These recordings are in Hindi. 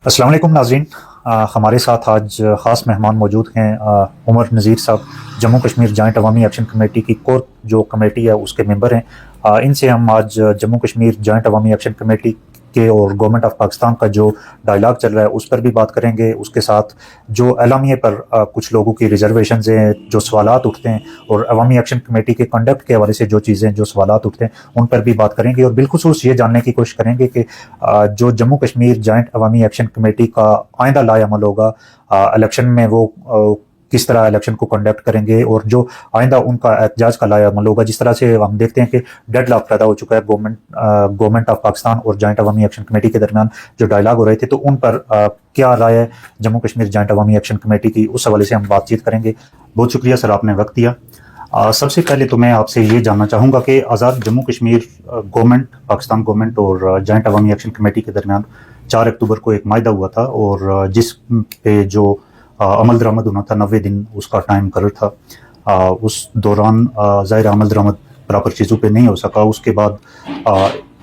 अस्सलाम वालेकुम नाज़रीन। हमारे साथ आज ख़ास मेहमान मौजूद हैं। उमर नज़ीर साहब जम्मू कश्मीर जॉइंट अवामी एक्शन कमेटी की कोर जो कमेटी है उसके मेंबर हैं। इनसे हम आज जम्मू कश्मीर जॉइंट अवामी एक्शन कमेटी के और गवर्नमेंट ऑफ पाकिस्तान का जो डायलॉग चल रहा है उस पर भी बात करेंगे। उसके साथ जो एलामिया पर कुछ लोगों की रिजर्वेशन हैं, जो सवालात उठते हैं, और अवामी एक्शन कमेटी के कंडक्ट के हवाले से जो चीज़ें जो सवालात उठते हैं उन पर भी बात करेंगे। और बिलखुसूस ये जानने की कोशिश करेंगे कि जो जम्मू कश्मीर जॉइंट अवामी एक्शन कमेटी का आइंदा लाएअमल होगा इलेक्शन में, वो किस तरह इलेक्शन को कंडक्ट करेंगे, और जो आइंदा उनका एहतजाज का लाएअमल होगा। जिस तरह से हम देखते हैं कि डेडलॉक पैदा हो चुका है गवर्नमेंट ऑफ पाकिस्तान और जॉइंट अवामी एक्शन कमेटी के दरमियान जो डायलॉग हो रहे थे, तो उन पर क्या राय है जम्मू कश्मीर जॉइंट अवामी एक्शन कमेटी की, उस हवाले से हम बातचीत करेंगे। बहुत शुक्रिया सर, आपने वक्त दिया। सबसे पहले तो मैं आपसे ये जानना चाहूँगा कि आज़ाद जम्मू कश्मीर गवर्नमेंट, पाकिस्तान गवर्नमेंट और जॉइंट अवामी एक्शन कमेटी के दरमियान 4 अक्टूबर को एक माहिदा हुआ था, और जिस पे जो अमल दरामद होना था 90 दिन उसका टाइम मुकर्रर था। उस दौरान ज़ाहिर अमल दरामद प्रॉपर चीज़ों पे नहीं हो सका। उसके बाद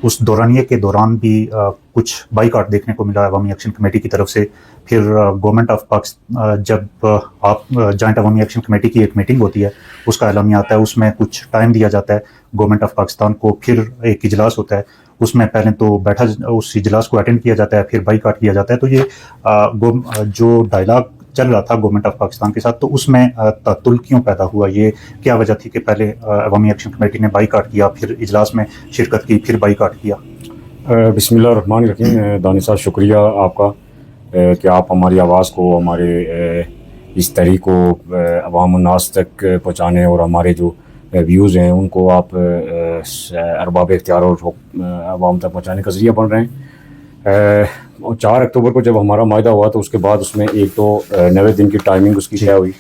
उस दौरानिए के दौरान भी कुछ बाइकआउट देखने को मिला अवामी एक्शन कमेटी की तरफ से। फिर गवर्नमेंट ऑफ पाकिस्तान, जब आप जॉइंट अवामी एक्शन कमेटी की एक मीटिंग होती है, उसका एलामिया आता है, उसमें कुछ टाइम दिया जाता है गवर्नमेंट ऑफ पाकिस्तान को। फिर एक इजलास होता है, उसमें पहले तो उस इजलास को अटेंड किया जाता है, फिर बाइकआउट किया जाता है। तो ये जो डायलॉग चल रहा था गवर्नमेंट ऑफ पाकिस्तान के साथ, तो उसमें तअत्तुल क्यों पैदा हुआ? ये क्या वजह थी कि पहले अवामी एक्शन कमेटी ने बाइकआउट किया, फिर इजलास में शिरकत की, फिर बाइकआउट किया? बिस्मिल्लाहिर्रहमानिर्रहीम। दानिश साहब, शुक्रिया आपका कि आप हमारी आवाज़ को, हमारे इस तहरीक को अवाम उन्नास तक पहुँचाने और हमारे जो व्यूज़ हैं उनको आप अरबाब इख्तियार और अवाम तक पहुँचाने का ज़रिया बन रहे हैं। 4 अक्टूबर को जब हमारा माहिदा हुआ तो उसके बाद उसमें एक तो 90 दिन की टाइमिंग उसकी तय हुई,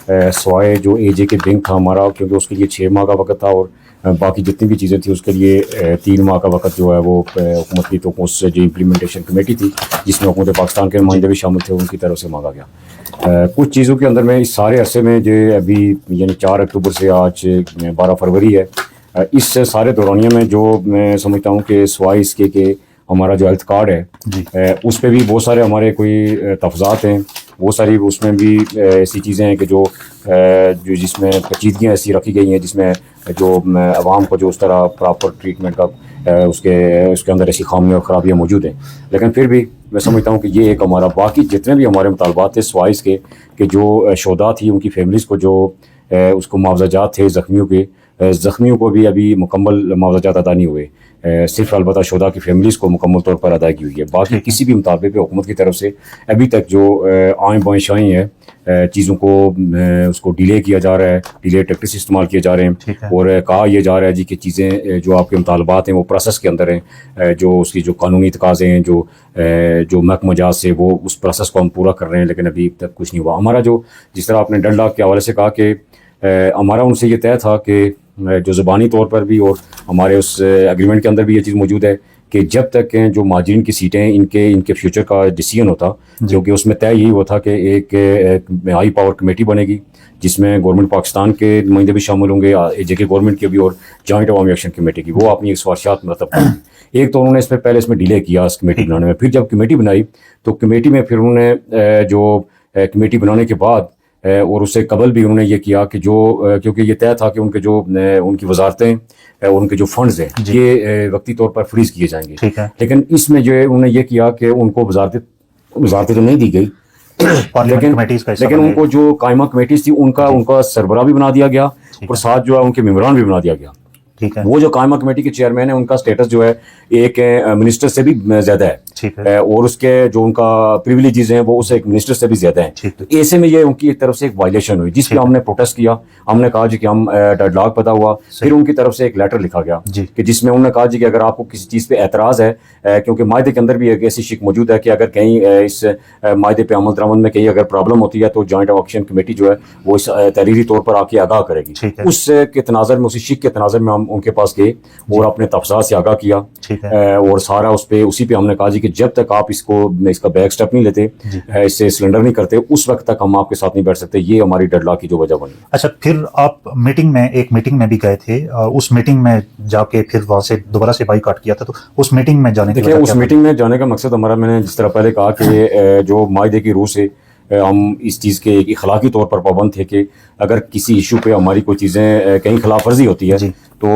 सवाए जो एजे के बैंक था हमारा, क्योंकि उसके लिए 6 माह का वक्त था, और बाकी जितनी भी चीज़ें थी उसके लिए 3 माह का वक्त जो है वो हुकूमत की, तो उससे जो इम्प्लीमेंटेशन कमेटी थी जिसमें हुकूमत पाकिस्तान के नुमाइंदे भी शामिल थे, उनकी तरफ से मांगा गया। कुछ चीज़ों के अंदर में इस सारे अरसे में जो अभी यानी 4 अक्टूबर से आज 12 फरवरी है, इस सारे दौरानिया में जो मैं समझता हूँ कि सवाए इसके कि हमारा जो हेल्थ कार्ड है उस पर भी बहुत सारे हमारे कोई तफजात हैं, बहुत सारी उसमें भी ऐसी चीज़ें हैं कि जो जिसमें पेचीदगियाँ ऐसी रखी गई हैं जिसमें जो आवाम को जो उस तरह प्रॉपर ट्रीटमेंट का उसके अंदर ऐसी खामियाँ और ख़राबियाँ मौजूद हैं। लेकिन फिर भी मैं समझता हूँ कि ये एक हमारा, बाकी जितने भी हमारे मुतालबात थे स्वाइस के कि जो शोदा थी उनकी फैमिलीज़ को जो उसको मुआवजात थे ज़ख्मियों को भी अभी मुकम्मल मुआवजात अदा नहीं हुए, सिर्फ अलबत्ता शोदा की फैमिलीज़ को मुकम्मल तौर पर अदायगी हुई है। बाकी किसी भी मुतालबे पे हुकूमत की तरफ से अभी तक जो आएँ बाएँ शाएँ हैं चीज़ों को उसको डिले किया जा रहा है, डिले टैक्टिक्स इस्तेमाल किए जा रहे हैं, और कहा यह जा रहा है जी कि चीज़ें जो आपके मुतालबात हैं वो प्रोसेस के अंदर हैं, जो उसकी जो कानूनी तकाज़े हैं जो महकमा जात से, वो उस प्रोसेस को हम पूरा कर रहे हैं, लेकिन अभी तक कुछ नहीं हुआ। हमारा जो, जिस तरह आपने डेडलॉक के हवाले से कहा कि हमारा उनसे ये तय था कि जो ज़बानी तौर पर भी और हमारे उस एग्रीमेंट के अंदर भी ये चीज़ मौजूद है कि जब तक जो माजरीन की सीटें इनके फ्यूचर का डिसीजन होता, क्योंकि उसमें तय यही हुआ था कि एक हाई पावर कमेटी बनेगी जिसमें गवर्नमेंट पाकिस्तान के नुमाइंदे भी शामिल होंगे, जेके गवर्नमेंट के भी, और जॉइंट अवामी एक्शन कमेटी की, वो अपनी एक सिफारिशात मतलब करेंगी। एक तो उन्होंने इसमें डिले किया इस कमेटी बनाने में। फिर जब कमेटी बनाई तो कमेटी में फिर उन्होंने जो कमेटी बनाने के बाद और उससे कबल भी उन्होंने ये किया कि जो, क्योंकि ये तय था कि उनके जो उनकी वजारतें और उनके जो फंड्स हैं ये वक्ती तौर पर फ्रीज किए जाएंगे। लेकिन इसमें जो है उन्होंने ये किया कि उनको वजारतें तो नहीं दी गई, लेकिन उनको जो कायमा कमेटीज थी उनका सरबराह भी बना दिया गया, और साथ जो है उनके मेम्बरान भी बना दिया गया। वो जो कायमा कमेटी के चेयरमैन है उनका स्टेटस जो है एक मिनिस्टर से भी ज्यादा है, और उसके जो उनका प्रिविलेजेस हैं वो उससे एक मिनिस्टर से भी ज्यादा है। तो ऐसे में ये उनकी एक तरफ से एक वायलेशन हुई, जिस पे हमने प्रोटेस्ट किया। हमने कहा जी कि हम डेडलॉक पता हुआ, फिर उनकी तरफ से एक लेटर लिखा गया कि जिसमें उन्होंने कहा जी कि अगर आपको किसी चीज़ पे एतराज़ है, क्योंकि मायदे के अंदर भी एक ऐसी शिक मौजूद है कि अगर कहीं इस मायदे पे अमल दरामद में कहीं अगर प्रॉब्लम होती है तो जॉइंट एक्शन कमेटी जो है वो इस तहरीरी तौर पर आके आगाह करेगी। उसके तनाजर में, उसी शिक के तनाजर में हम हम उनके पास गए और अपने तफसात से आगाह किया। ठीक है। और सारा उसी पे हमने कहा जी कि जब तक आप इसका बैक स्टेप नहीं लेते, इससे सिलेंडर नहीं करते, उस वक्त तक हम आपके साथ नहीं बैठ सकते। ये हमारी डेडलॉक की जो वजह बनी। अच्छा, फिर आप एक मीटिंग में भी गए थे, उस मीटिंग में जाके फिर वहां से दोबारा से बाइकआउट किया था, तो उस मीटिंग में जाने देखिए, उस मीटिंग में जाने का मकसद हमारा, मैंने जिस तरह पहले कहा कि जो मायदे की रूह से हम इस चीज़ के एक अखलाकी तौर पर पाबंद थे कि अगर किसी इशू पे हमारी कोई चीज़ें कहीं खिलाफ वर्जी होती है तो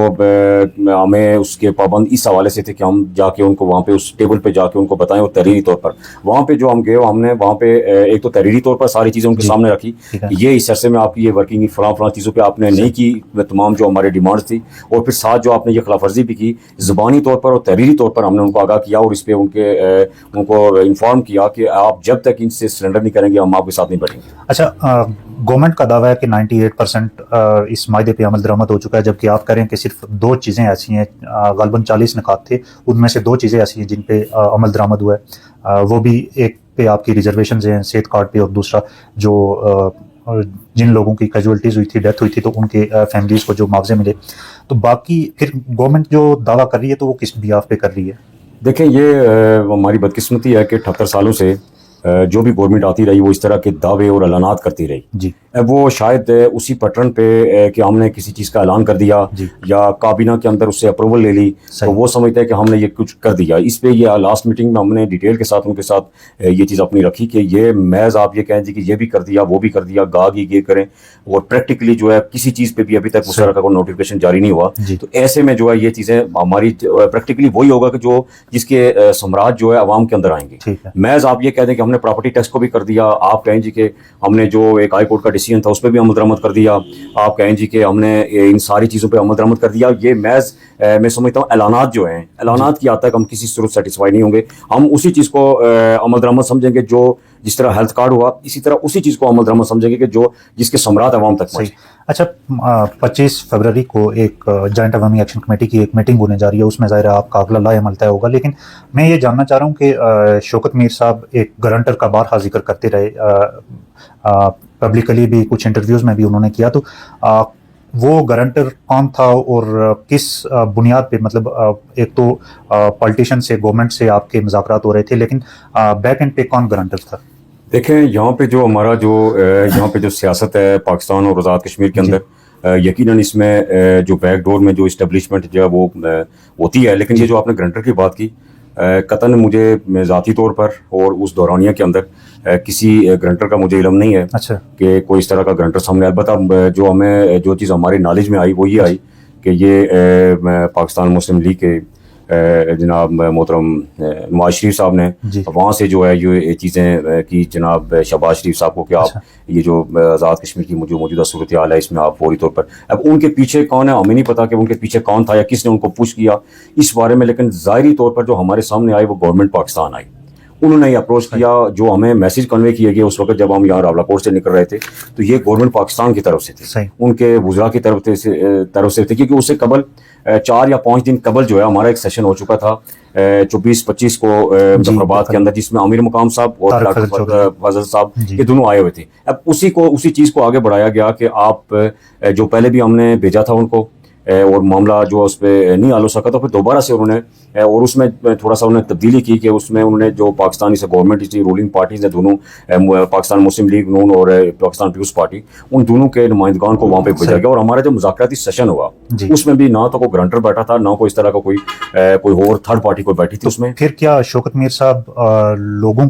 हमें उसके पाबंद इस हवाले से थे कि हम जाके उनको वहाँ पे उस टेबल पे जाके उनको बताएं, और तहरीरी तौर पर वहाँ पे जो हम गए, हमने वहाँ पे एक तो तहरीरी तौर पर सारी चीज़ें उनके सामने रखी, ये इस अरसे में आपकी ये वर्किंग फलां चीज़ों पर आपने नहीं की, तमाम जो हमारी डिमांड्स थी, और फिर साथ जो आपने ये खिलाफ वर्जी भी की ज़बानी तौर पर और तहरीरी तौर पर हमने उनको आगाह किया और इस पर उनको इन्फॉर्म किया कि आप जब तक इनसे सरेंडर नहीं करेंगे हम आपके साथ नहीं बैठेंगे। अच्छा, गवर्नमेंट का दावा है कि 98% इस मायदे पे अमल दरामद हो चुका है, जबकि आप कह रहे हैं कि सिर्फ 2 चीज़ें ऐसी हैं, गालबन 40 निकात थे, उनमें से 2 चीज़ें ऐसी हैं जिन पे अमल दरामद हुआ है। वो भी एक पे आपकी रिजर्वेशन हैं सेहत कार्ड पे, और दूसरा जो जिन लोगों की कैजुअलिटीज़ हुई थी, डेथ हुई थी, तो उनके फैमिलीज़ को जो मुआवजे मिले। तो बाकी फिर गवर्नमेंट जो दावा कर रही है तो वो किस बियाफ पे कर रही है? देखें, ये हमारी बदकिस्मती है कि 78 सालों से जो भी गवर्नमेंट आती रही वो इस तरह के दावे और ऐलानात करती रही जी। वो शायद उसी पैटर्न पे कि हमने किसी चीज़ का ऐलान कर दिया या काबीना के अंदर उससे अप्रूवल ले ली, तो वो समझते हैं कि हमने ये कुछ कर दिया। इस पे ये लास्ट मीटिंग में हमने डिटेल के साथ उनके साथ ये चीज़ अपनी रखी कि ये महज आप ये कहें जी कि ये भी कर दिया वो भी कर दिया, गाग ये करें, और प्रैक्टिकली जो है किसी चीज़ पे भी अभी तक उस तरह का कोई नोटिफिकेशन जारी नहीं हुआ। तो ऐसे में जो है ये चीज़ें हमारी प्रैक्टिकली वही होगा कि जो जिसके सम्राट जो है आवाम के अंदर आएंगे। महज आप ये कह दें कि हमने प्रॉपर्टी टैक्स को भी कर दिया, आप कहें जी कि हमने जो एक हाई कोर्ट का डिसीजन था उस पर भी अमल दरामद कर दिया, आप कहें जी कि हमने इन सारी चीज़ों पे अमल दरामद कर दिया, ये महज मैं समझता हूँ ऐलानात जो हैं, ऐलानात की हद तक हम किसी सूरत सेटिस्फाई नहीं होंगे। हम उसी चीज़ को अमल दरामद समझेंगे जो जिस तरह हेल्थ कार्ड हुआ, इसी तरह उसी चीज़ को अमल दरामद समझेंगे कि जो जिसके सम्राट अवाम तक पहुंचे। अच्छा, 25 फरवरी को एक जॉइंट अवामी एक्शन कमेटी की एक मीटिंग होने जा रही है, उसमें ज़ाहिर है आपका अगला लाएअमल तय होगा, लेकिन मैं ये जानना चाह रहा हूँ कि शौकत मीर साहब एक गारंटर का बारहा जिक्र करते रहे, पब्लिकली भी कुछ इंटरव्यूज़ में भी उन्होंने किया, तो वो गारंटर कौन था और किस बुनियाद पे, मतलब एक तो पॉलिटिशियन से, गवर्नमेंट से आपके मुज़ाकरात हो रहे थे, लेकिन बैक एंड पे कौन गारंटर था? देखें, यहाँ पे जो हमारा यहाँ पे जो सियासत है पाकिस्तान और आज़ाद कश्मीर के अंदर, यकीनन इसमें जो बैकडोर में जो इस्टेब्लिशमेंट जो है वो होती है, लेकिन ये जो आपने गारंटर की बात की, कतन मुझे ज़ाती तौर पर और उस दौरानिया के अंदर किसी गारंटर का मुझे इल्म नहीं है। अच्छा। कि कोई इस तरह का गारंटर सामने, अलबत्ता जो चीज़ हमारी नॉलेज में आई वो ये आई कि ये पाकिस्तान मुस्लिम लीग के जनाब मोहतरम नवाज शरीफ साहब ने वहाँ से जो है ये चीज़ें की जनाब शहबाज शरीफ साहब को कि आप ये जो आज़ाद कश्मीर की जो मौजूदा सूरत हाल है इसमें आप फौरी तौर पर, अब उनके पीछे कौन है हमें नहीं पता कि उनके पीछे कौन था या किसने उनको पुश किया इस बारे में, लेकिन ज़ाहिरी तौर पर जो हमारे सामने आई वो गवर्नमेंट पाकिस्तान आई, उन्होंने ये अप्रोच किया। जो हमें मैसेज कन्वे किया गया उस वक्त जब हम यहाँ रावलाकोट से निकल रहे थे तो ये गवर्नमेंट पाकिस्तान की तरफ से थे, उनके वुज़रा की तरफ से थे, क्योंकि उससे कबल 4 या 5 दिन कबल जो है हमारा एक सेशन हो चुका था 24-25 को मुजफ्फराबाद के अंदर, जिसमें आमिर मुकाम साहब और डॉक्टर फजल साहब ये दोनों आए हुए थे। अब उसी चीज़ को आगे बढ़ाया गया कि आप जो पहले भी हमने भेजा था उनको और मामला जो उस पर नहीं हल हो सका, तो फिर दोबारा से उन्होंने और उसमें थोड़ा सा उन्होंने तब्दीली की कि उसमें उन्होंने जो पाकिस्तानी से गवर्नमेंट इसी रूलिंग पार्टीज ने दोनों, पाकिस्तान मुस्लिम लीग नून और पाकिस्तान पीपुल्स पार्टी, उन दोनों के नुमाइंदगान को वहाँ पे भेजा गया। और हमारा जो मुज़ाकराती सेशन हुआ उसमें भी ना तो कोई ग्रांटर बैठा था, ना कोई इस तरह का कोई और थर्ड पार्टी कोई बैठी थी उसमें। फिर क्या शौकत मीर साहब लोगों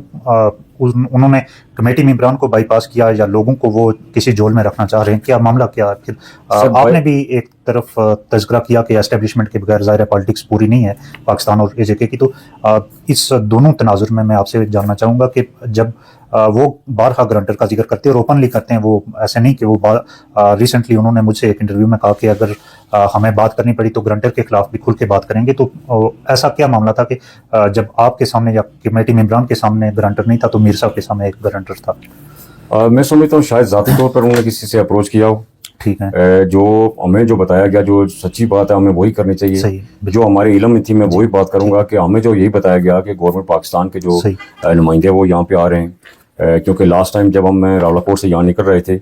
उन्होंने कमेटी मेंबरान को बाईपास किया या लोगों को वो किसी जोल में रखना चाह रहे हैं, क्या मामला क्या? फिर आपने भी एक तरफ तज़किरा किया कि एस्टेब्लिशमेंट के बगैर ज़ाहिर पॉलिटिक्स पूरी नहीं है पाकिस्तान और एजेके की, तो इस दोनों तनाजुर में मैं आपसे जानना चाहूँगा कि जब वो बारहा ग्रांटर का जिक्र करते हैं और ओपनली करते हैं, वो ऐसे नहीं कि वो रिसेंटली उन्होंने मुझसे एक इंटरव्यू में कहा कि अगर हमें बात करनी पड़ी तो ग्रांटर के खिलाफ भी खुल के बात करेंगे, तो ऐसा क्या मामला था कि जब आपके सामने या कमेटी मेंबरान के सामने ग्रांटर नहीं था तो मीर साहब के सामने एक ग्रांटर था? मैं समझता हूँ शायद ज़ाती तौर पर उन्होंने किसी से अप्रोच किया हो। ठीक है। जो हमें जो बताया गया, जो सच्ची बात है हमें वही करनी चाहिए, जो हमारे इल्म में थी मैं वही बात करूंगा कि हमें जो यही बताया गया कि गवर्नमेंट पाकिस्तान के जो नुमाइंदे वो यहाँ पे आ रहे हैं, क्योंकि लास्ट टाइम जब हम रावलाकोट से यहाँ निकल रहे थे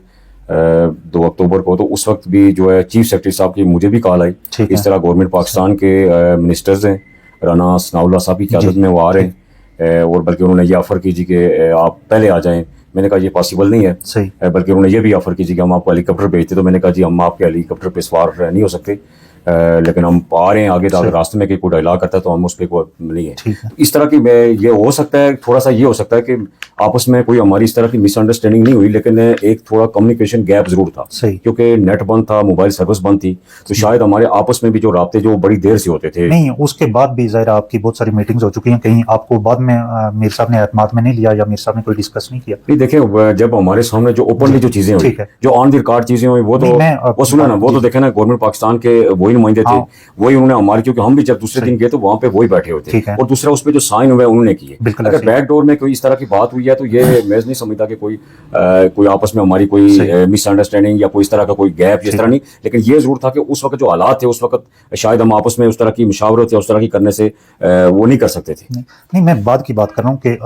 2 अक्टूबर को, तो उस वक्त भी जो है चीफ सेक्रेटरी साहब की मुझे भी कॉल आई। ठीक है। इस तरह गवर्नमेंट पाकिस्तान के मिनिस्टर्स हैं, राना सनाउल्लाह साहब की क़यादत में वो आ रहे हैं, और बल्कि उन्होंने ये ऑफ़र की जी कि आप पहले आ जाएं। मैंने कहा ये पॉसिबल नहीं है। सही। बल्कि उन्होंने ये भी ऑफ़र की जी कि हम आपको हेलीकॉप्टर भेजते, तो मैंने कहा जी हम आपके हेलीकॉप्टर पे सवार नहीं हो सकते, लेकिन हम आ रहे हैं आगे, तो अगर रास्ते में कोई डायलॉग करता है तो हम उस पर कोई नहीं है। इस तरह की ये हो सकता है, थोड़ा सा ये हो सकता है कि आपस में कोई हमारी इस तरह की मिसअंडरस्टैंडिंग नहीं हुई, लेकिन एक थोड़ा कम्युनिकेशन गैप जरूर था, क्योंकि नेट बंद था, मोबाइल सर्विस बंद थी, तो शायद हमारे आपस में भी जो राब्ते जो बड़ी देर से होते थे। नहीं, उसके बाद भी ज़ाहिर आपकी बहुत सारी मीटिंग्स हो चुकी हैं, कहीं आपको बाद में मीर साहब ने एतमाद में नहीं लिया या मीर साहब ने कोई डिस्कस नहीं किया? नहीं, देखें, जब हमारे सामने जो ओपनली जो चीजें हुई, जो ऑन द रिकॉर्ड चीजें हुई, वो सुना ना, वो तो देखे ना, गवर्नमेंट पाकिस्तान के वही नुमाइंदे थे, वही उन्होंने हमारे, क्योंकि हम भी जब दूसरे दिन गए तो वहां पे वही बैठे हुए थे, और दूसरा उस पर जो साइन हुए उन्होंने किए। अगर बैकडोर में कोई इस तरह की बात हुई है तो ये मैं नहीं समझता कि कोई आपस में हमारी कोई मिसअंडरस्टैंडिंग या कोई इस तरह का कोई गैप, इस तरह नहीं, लेकिन ये जरूर था कि उस वक्त जो हालात थे, उस वक्त शायद हम आपस में उस तरह की मुशावरत या उस तरह की करने से वो नहीं कर सकते थे। नहीं, मैं बाद की बात कर रहा हूँ कि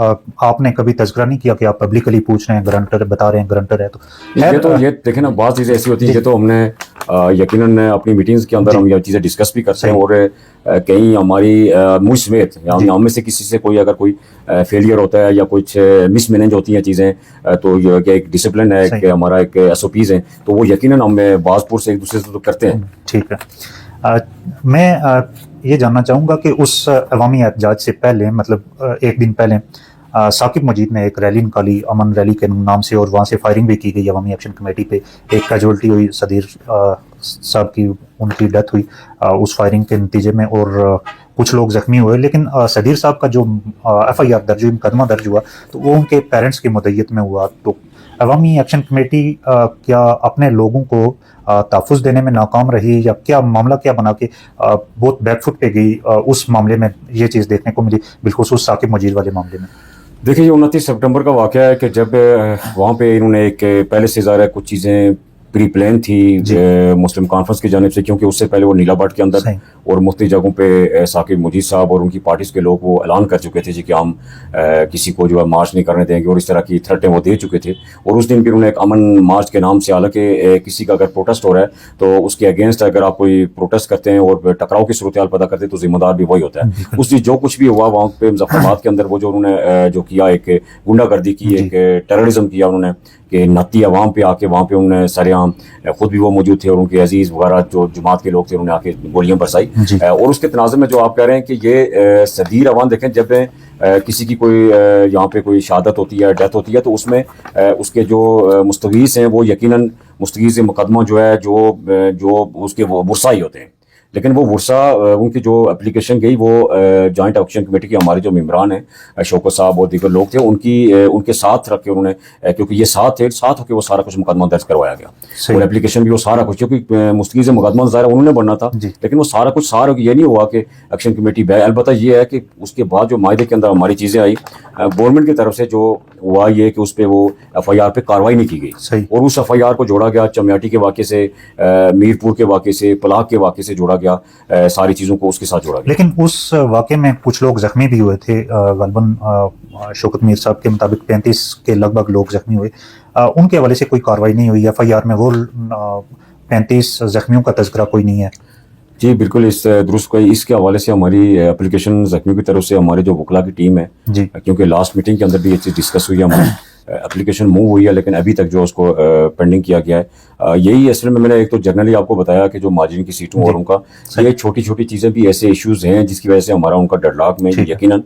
आपने कभी तज़किरा नहीं किया कि आप पब्लिकली पूछ रहे हैं, गारंटर बता रहे हैं गारंटर है, तो ये देखें ना, बात चीजें ऐसी होती है, ये तो हमने यकीनन अपनी मीटिंग्स के अंदर हम ये चीजें डिस्कस भी करते हैं, और कहीं हमारी मुझ समेत हम में से किसी से कोई अगर कोई फेलियर होता है या कुछ मिसमैनेज होती हैं चीज़ें, तो ये एक डिसिप्लिन है, कि हमारा एक SOPs है, तो वो यकीनन हम बाजपुर से एक दूसरे से तो करते हैं। ठीक है। मैं ये जानना चाहूँगा कि उस अवामी एहतजाज से पहले, मतलब एक दिन पहले, साकिब मजीद ने एक रैली निकाली, अमन रैली के नाम से, और वहाँ से फायरिंग भी की गई अवामी एक्शन कमेटी पे। एक कैजुअल्टी हुई, सदीर साहब की, उनकी डेथ हुई उस फायरिंग के नतीजे में, और कुछ लोग जख्मी हुए। लेकिन सदीर साहब का जो FIR दर्ज हुई, मुकदमा दर्ज हुआ, तो वो उनके पेरेंट्स की मुद्दत में हुआ। तो अवामी एक्शन कमेटी क्या अपने लोगों को तहफ़्फ़ुज़ देने में नाकाम रही, या क्या मामला क्या बना के बहुत बैकफुट पे गई उस मामले में? ये चीज़ देखने को मिली, बिलखुसूस साकिब मजीद वाले मामले में। देखिए, ये 29 सितंबर का वाक़या है कि जब वहाँ पे इन्होंने एक पहले से ज़्यादा कुछ चीज़ें प्री प्लान थी मुस्लिम कॉन्फ्रेंस की जानिब से, क्योंकि उससे पहले वो नीलाबाट के अंदर और मुख्तलिफ जगहों पे साकिब मुजीद साहब और उनकी पार्टीज़ के लोग वो ऐलान कर चुके थे जी कि हम किसी को जो है मार्च नहीं करने देंगे, और इस तरह की थ्रेटें वो दे चुके थे। और उस दिन भी उन्होंने एक अमन मार्च के नाम से, हालांकि किसी का अगर प्रोटेस्ट हो रहा है तो उसके अगेंस्ट अगर आप कोई प्रोटेस्ट करते हैं और टकराव की सूरत हाल पैदा करते हैं तो जिम्मेदार भी वही होता है। उस दिन जो कुछ भी हुआ वहाँ पे मुजफ्फराबाद के अंदर, वो जो उन्होंने जो किया, एक गुंडागर्दी की, एक टेररिज्म किया उन्होंने, कि नती अवाम पे आके वहाँ पे उन्होंने सरेआम, खुद भी वो मौजूद थे और उनके अजीज़ वगैरह जो जमात के लोग थे, उन्होंने आके गोलियां बरसाई। और उसके तनाज़ुर में जो आप कह रहे हैं कि ये सदीर अवाम, देखें, जब किसी की कोई यहाँ पे कोई शहादत होती है, डेथ होती है, तो उसमें उसके जो मुस्तगीस हैं वो यकीनन मुस्तगीस मुकदमा जो है, जो उसके वो वर्सा ही होते हैं। लेकिन वो वर्सा, उनकी जो एप्लीकेशन गई, वो जॉइंट एक्शन कमेटी के हमारे जो मेम्बरान हैं, शौकत साहब और दीगर लोग थे, उनके साथ रख के उन्होंने, क्योंकि ये साथ होकर वो सारा कुछ मुकदमा दर्ज करवाया गया, और एप्लीकेशन भी वो सारा कुछ, क्योंकि मुस्तगी से मुकदमा ज़ाहिर उन्होंने बनना था, लेकिन वो सारा कुछ ये नहीं हुआ कि एक्शन कमेटी बैग। अलबत्ता ये है कि उसके बाद जो मायदे के अंदर हमारी चीज़ें आई, गवर्नमेंट की तरफ से जो हुआ ये कि उस पर वो FIR पे कार्रवाई नहीं की गई, और उस FIR को जोड़ा गया चमियाटी के वाक़े से, मीरपुर के वाक़े से, पलाक के वाक़े से जोड़ा गया, सारी चीज़ों को उसके साथ जोड़ा गया। लेकिन उस वाक़े में कुछ लोग जख्मी भी हुए थे, गलबन शौकत मीर साहब के मुताबिक 35 के लगभग लोग जख्मी हुए। उनके हवाले से कोई कार्रवाई नहीं हुई, FIR में वो 35 जख्मियों का तज़किरा कोई नहीं है। जी बिल्कुल, इस दुरुस्त इसके हवाले से हमारी एप्लीकेशन जख्मियों की तरफ से हमारे जो वकला की टीम है, क्योंकि लास्ट मीटिंग के अंदर भी ये चीज़ डिस्कस हुई है, हमारी एप्लीकेशन मूव हुई है, लेकिन अभी तक जो उसको पेंडिंग किया गया है। यही असल में मैंने एक तो जनरली आपको बताया कि जो मार्जिन की सीटों और उनका, ये छोटी छोटी चीज़ें भी ऐसे इश्यूज़ हैं जिसकी वजह से हमारा उनका डेडलॉक में यकीनन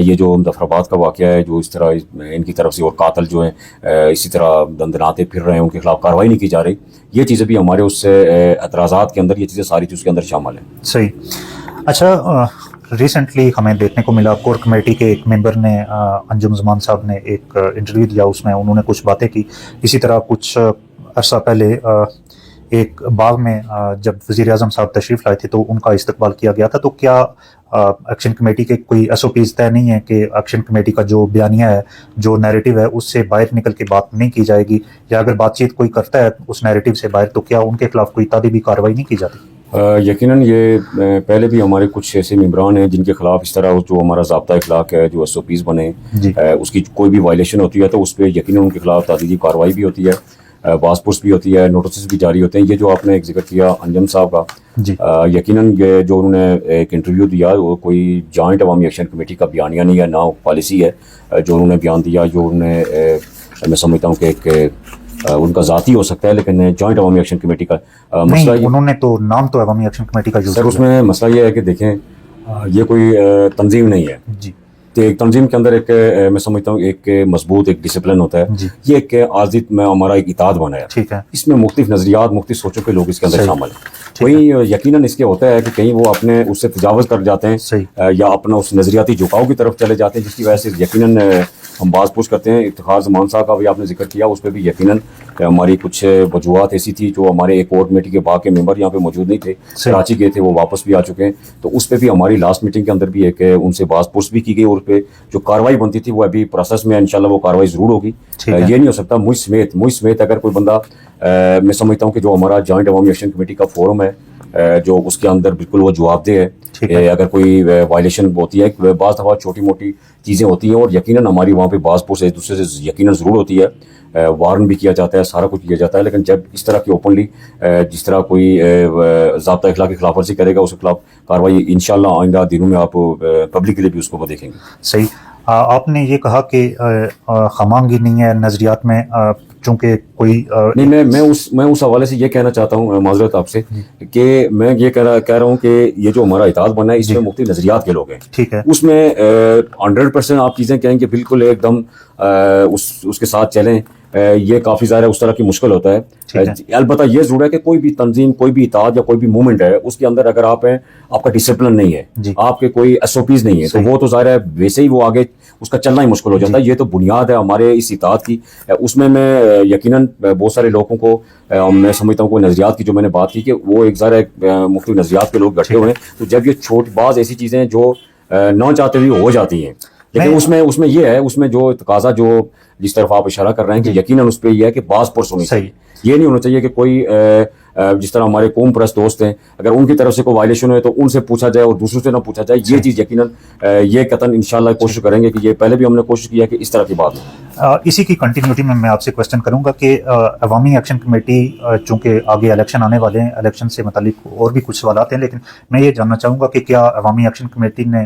ये जो मुजफ्फराबाद का वाक़या है, जो इस तरह इनकी तरफ से और कातल जो है इसी तरह दंदनाते फिर रहे हैं, उनके खिलाफ कार्रवाई नहीं की जा रही, ये चीज़ें भी हमारे उससे एतराज़ात के अंदर, ये चीज़ें सारी चीज़ के अंदर शामिल हैं। सही। अच्छा, रिसेंटली हमें देखने को मिला, कोर कमेटी के एक मेंबर ने, अंजुम जमान साहब ने एक इंटरव्यू दिया, उसमें उन्होंने कुछ बातें की। इसी तरह कुछ अरसा पहले एक बाग में जब वज़ीर आज़म साहब तशरीफ़ लाए थे तो उनका इस्तकबाल किया गया था। तो क्या एक्शन कमेटी के कोई SOPs तय नहीं है कि एक्शन कमेटी का जो बयानिया है, जो नैरेटिव है, उससे बाहर निकल के बात नहीं की जाएगी, या अगर बातचीत कोई करता है उस नैरेटिव से बाहर, तो क्या उनके खिलाफ कोई तादीबी कार्रवाई नहीं की जाती? यकीनन ये पहले भी हमारे कुछ ऐसे मेम्बरान हैं जिनके खिलाफ इस तरह जो हमारा ज़ाब्ता इखलाक है, जो SOPs बने, उसकी कोई भी वायलेशन होती है तो उस पर यकीनन उनके खिलाफ तादीबी कार्रवाई भी होती है। पासपोर्ट्स भी होती है, नोटिस भी जारी होते हैं। ये जो आपने एक जिक्र किया अंजम साहब का, जी यकीनन ये जो उन्होंने एक इंटरव्यू दिया वो कोई जॉइंट अवामी एक्शन कमेटी का बयानिया नहीं है, ना पॉलिसी है जो उन्होंने बयान दिया, जो उन्होंने मैं समझता हूँ कि एक उनका ज़ाती हो सकता है, लेकिन जॉइंट अवामी एक्शन कमेटी का मसला नहीं, उन्होंने तो नाम तो अवामी एक्शन कमेटी का यूज सर, उसमें मसला ये है कि देखें ये कोई तंजीम नहीं है। जी तो एक तंजीम के अंदर एक मैं समझता हूँ एक मजबूत एक डिसिप्लिन होता है। जी ये एक आज़िद में हमारा एक इताद बना है। ठीक है। इसमें मुख्तलिफ नज़रियात, मुख्तलिफ सोचों के लोग इसके अंदर सही। शामिल हैं। वहीं यकीनन इसके होता है कि कहीं वो अपने उससे तजावज़ कर जाते हैं सही। या अपना उस नज़रियाती झुकाव की तरफ चले जाते हैं, जिसकी वजह से यकीनन हम बात पूछ करते हैं। इफ्तिखार ज़मान साहब का भी आपने जिक्र किया, उस पर भी यकीनन हमारी कुछ वजूहत ऐसी थी जो हमारे एक और कमेटी के बाकी मेंबर यहाँ पे मौजूद नहीं थे, कराची गए थे, वो वापस भी आ चुके हैं। तो उस पर भी हमारी लास्ट मीटिंग के अंदर भी एक उनसे बात पूछ भी की गई, और उस पर जो कार्रवाई बनती थी वो अभी प्रोसेस में, इंशाल्लाह वो कार्रवाई ज़रूर होगी। ये नहीं हो सकता मुझ समेत अगर कोई बंदा, मैं समझता हूँ कि जो हमारा जॉइंट अवामी एक्शन कमेटी का फोरम है जो उसके अंदर बिल्कुल वो जवाबदेह है। अगर कोई वायलेशन होती है, बाज़ दफ़ा छोटी मोटी चीज़ें होती हैं और यकीनन हमारी वहाँ पे बाज़ पोस्ट एक दूसरे से यकीनन ज़रूर होती है, वार्न भी किया जाता है, सारा कुछ किया जाता है। लेकिन जब इस तरह की ओपनली जिस तरह कोई ज़ाब्ता अखलाक की खिलाफवर्जी करेगा उसके खिलाफ कार्रवाई इंशाल्लाह आइंदा दिनों में आप पब्लिकली भी उसको देखेंगे। सही। आपने ये कहा कि खमांगी नहीं है नज़रियात में, चूँकि कोई नहीं, मैं उस हवाले से ये कहना चाहता हूँ, माजरत आपसे, कि मैं ये कह रहा हूँ कि ये जो हमारा इताद बना है इसमें मुख्तलिफ नज़रियात के लोग हैं। ठीक है। उसमें 100% आप चीज़ें कहें कि बिल्कुल एकदम उसके साथ चलें, ये काफ़ी ज़्यादा उस तरह की मुश्किल होता है। अलबत्ता ये ज़रूर है कि कोई भी तंजीम, कोई भी इताद या कोई भी मूवमेंट है, उसके अंदर अगर आप हैं, आपका डिसिप्लिन नहीं है, आपके कोई SOPs नहीं है, तो वो तो ज़ाहिर है वैसे ही वो आगे उसका चलना ही मुश्किल हो जाता है। ये तो बुनियाद है हमारे इस इताद की। उसमें मैं यकीनन बहुत सारे लोगों को मैं समझता हूँ, कोई नज़रियात की जो मैंने बात की कि वो एक ज़रा मुख्तलिफ नज़रियात के लोग बैठे हुए हैं, तो जब ये छोटी बाज़ ऐसी चीज़ें जो ना चाहते हुए हो जाती हैं, लेकिन उसमें ये है, उसमें जो तकाजा जो जिस तरफ आप इशारा कर रहे हैं कि यकीनन उस पर यह है कि बाज़ पुरस होनी चाहिए। ये नहीं होना चाहिए कि कोई जिस तरह हमारे कौम परस्त दोस्त हैं, अगर उनकी तरफ से कोई वायलेशन है तो उनसे पूछा जाए और दूसरों से ना पूछा जाए। ये चीज़ यकीनन ये कतन इंशाल्लाह कोशिश करेंगे कि ये पहले भी हमने कोशिश किया कि इस तरह की बात हो। इसी की कंटिन्यूटी में मैं आपसे क्वेश्चन करूंगा कि अवामी एक्शन कमेटी, चूँकि आगे इलेक्शन आने वाले हैं, इलेक्शन से मुतालिक और भी कुछ सवाल हैं, लेकिन मैं ये जानना चाहूँगा कि क्या अवामी एक्शन कमेटी ने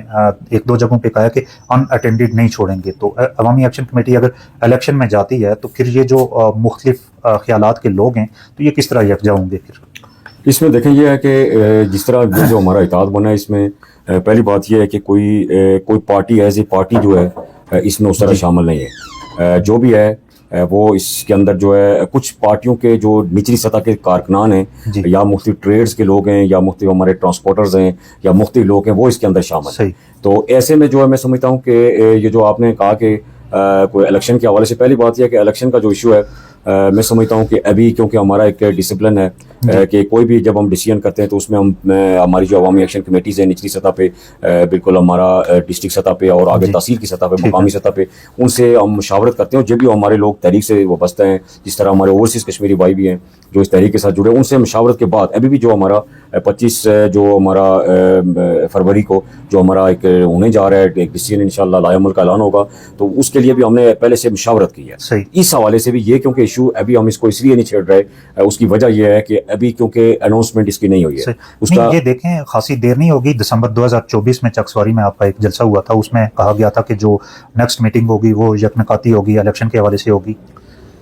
एक दो जगहों पे कहा कि अनअटेंडेड नहीं छोड़ेंगे, तो अवामी एक्शन कमेटी अगर इलेक्शन में जाती है तो फिर ये जो मुख्तलिफ ख्यालात के लोग हैं तो ये किस तरह यकजा होंगे? फिर इसमें देखें यह है कि जिस तरह जो हमारा इताद बना है, इसमें पहली बात यह है कि कोई पार्टी एज ए पार्टी जो है इसमें उस तरह शामिल नहीं है। जो भी है वो इसके अंदर जो है कुछ पार्टियों के जो निचली सतह के कारकुनान हैं या मुख्तलिफ ट्रेड्स के लोग हैं या मुख्तलिफ हमारे ट्रांसपोर्टर्स हैं या मुख्तलिफ लोग हैं, वो इसके अंदर शामिल हैं। तो ऐसे में जो है मैं समझता हूँ कि ये जो आपने कहा कि कोई इलेक्शन के हवाले से, पहली बात यह है कि इलेक्शन का जो इशू है मैं समझता हूँ कि अभी क्योंकि हमारा एक डिसिप्लिन है कि कोई भी जब हम डिसीजन करते हैं तो उसमें हमारी जो अवामी एक्शन कमेटीज है निचली सतह पे, बिल्कुल हमारा डिस्ट्रिक्ट सतह पे और आगे तहसील की सतह पे, मुकामी सतह पे, उनसे हम मशावरत करते हैं। जब भी हमारे लोग तहरीक से वाबस्ता हैं, जिस तरह हमारे ओवरसीज़ कश्मीरी भाई भी हैं जो इस तहरीक के साथ जुड़े, उनसे मशावरत के बाद अभी भी जो हमारा 25 जो हमारा फरवरी को जो हमारा एक होने जा रहा है एक डिसीजन इंशाल्लाह लाएअमल का ऐलान होगा, तो उसके लिए भी हमने पहले से मशावरत की है। इस हवाले से भी ये क्योंकि इशू अभी हम इसको इसलिए नहीं छेड़ रहे, उसकी वजह यह है कि अभी क्योंकि अनाउंसमेंट इसकी नहीं हुई है। उसका ये देखें खासी देर नहीं होगी, दिसंबर 2024 में चकसवारी में आपका एक जलसा हुआ था, उसमें कहा गया था कि जो नेक्स्ट मीटिंग होगी वो यकनकाती होगी, इलेक्शन के हवाले से होगी।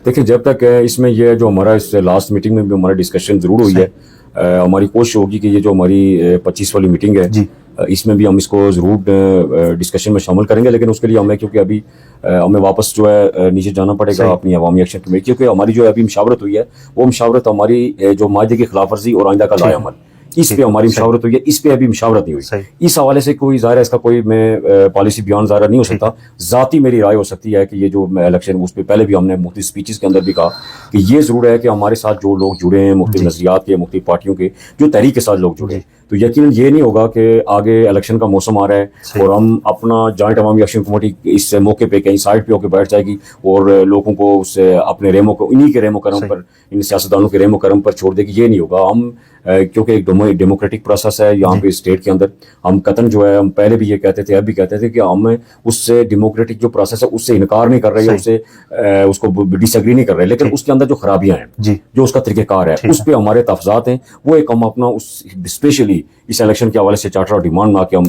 देखिए जब तक इसमें यह जो हमारा इस लास्ट मीटिंग में भी हमारा डिस्कशन जरूर हुई है, हमारी कोशिश होगी कि ये जो हमारी 25 वाली मीटिंग है इसमें भी हम इसको ज़रूर डिस्कशन में शामिल करेंगे। लेकिन उसके लिए हमें क्योंकि अभी हमें वापस जो है नीचे जाना पड़ेगा अपनी अवामी एक्शन कमेटी, क्योंकि हमारी जो अभी मशावरत हुई है वो मशावरत हमारी जो माहे की खिलाफवर्जी और आइंदा का लाएअमल, इस पे हमारी मशावरत हुई है, इस पे अभी मशावरत नहीं हुई। इस हवाले से कोई ज़ाहिर है इसका कोई मैं पॉलिसी बयान ज़ाहिर नहीं हो सकता। ज़ाती मेरी राय हो सकती है कि ये जो इलेक्शन, उस पर पहले भी हमने मुख्तलिफ स्पीचेस के अंदर भी कहा कि ये ज़रूर है कि हमारे साथ जो लोग जुड़े हैं मुख्तलिफ नज़रियात के, मुख्तलिफ पार्टियों के, जो तहरीक के साथ लोग जुड़े हैं, तो यकीनन ये नहीं होगा कि आगे इलेक्शन का मौसम आ रहा है और हम अपना जॉइंट अवामी एक्शन कमेटी इस मौके पे कहीं साइड पे होकर बैठ जाएगी और लोगों को उससे अपने रेमो को, इन्हीं के रेमो करम पर, इन सियासतदानों के रेमो करम पर छोड़ देगी। ये नहीं होगा। हम क्योंकि एक डेमोक्रेटिक प्रोसेस है यहाँ पे स्टेट के अंदर। हम कतन जो है, हम पहले भी ये कहते थे, अब भी कहते थे कि हम उससे डेमोक्रेटिक जो प्रोसेस है उससे इनकार नहीं कर रहे, उससे उसको डिसएग्री नहीं कर रहे, लेकिन उसके अंदर जो खराबियां हैं, जो उसका तरीक़ेकार है, उस पर हमारे तफजात हैं। वो एक हम अपना उस स्पेशली इस इलेक्शन के हवाले से चार्टर ऑफ डिमांड में आके हम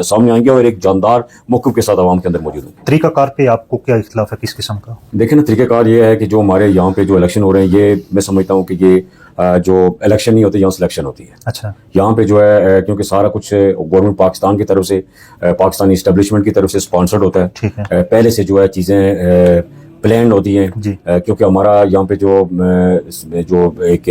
सामने आएंगे और एक जानदार मौक़िफ़ के साथ आवाम के अंदर मौजूद हैं। तरीक़ाकार पे आपको क्या इख्तिलाफ है, किस किस्म का? देखिए ना, तरीक़ेकार ये है कि जो हमारे यहाँ पे जो इलेक्शन हो रहे हैं, ये मैं समझता हूँ कि ये जो इलेक्शन नहीं होते, यहाँ सिलेक्शन होती है। अच्छा। यहाँ पे जो है क्योंकि सारा कुछ गवर्नमेंट पाकिस्तान की तरफ से, पाकिस्तानी इस्टेब्लिशमेंट की तरफ से स्पॉन्सर्ड होता है। ठीक है। पहले से जो है चीज़ें प्लान होती हैं, क्योंकि हमारा यहाँ पे जो एक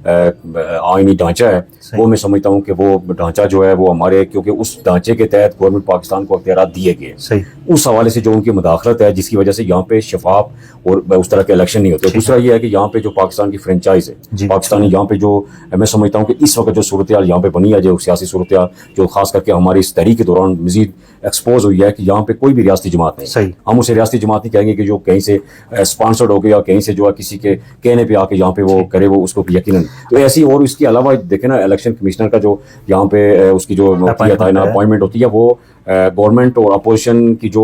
आईनी ढांचा है, वो मैं समझता हूँ कि वो ढांचा जो है वो हमारे, क्योंकि उस ढांचे के तहत गवर्नमेंट पाकिस्तान को अख्तियारात दिए गए, उस हवाले से जो उनकी मुदाखलत है, जिसकी वजह से यहाँ पे शफाफ और उस तरह के इलेक्शन नहीं होते। दूसरा ये है कि यहाँ पे जो पाकिस्तान की फ्रेंचाइज है, पाकिस्तानी यहाँ पे जो मैं समझता हूँ कि इस वक्त जो सूरत हाल यहाँ पे बनी है, जो सियासी सूरत हाल जो खास करके हमारी इस तहरीक के दौरान मजीद एक्सपोज हुई है कि यहाँ पे कोई भी रियासती जमात नहीं, हम उसे रियासती जमात नहीं कहेंगे कि जो कहीं से स्पॉन्सर्ड हो गया, कहीं से जो है किसी के कहने पे आके यहाँ पे वो करे, वो उसको यकीनन। तो ऐसी, और इसके अलावा देखे ना, इलेक्शन कमिश्नर का जो यहाँ पे उसकी जो अपॉइंटमेंट होती है, वो गवर्नमेंट और अपोजिशन की जो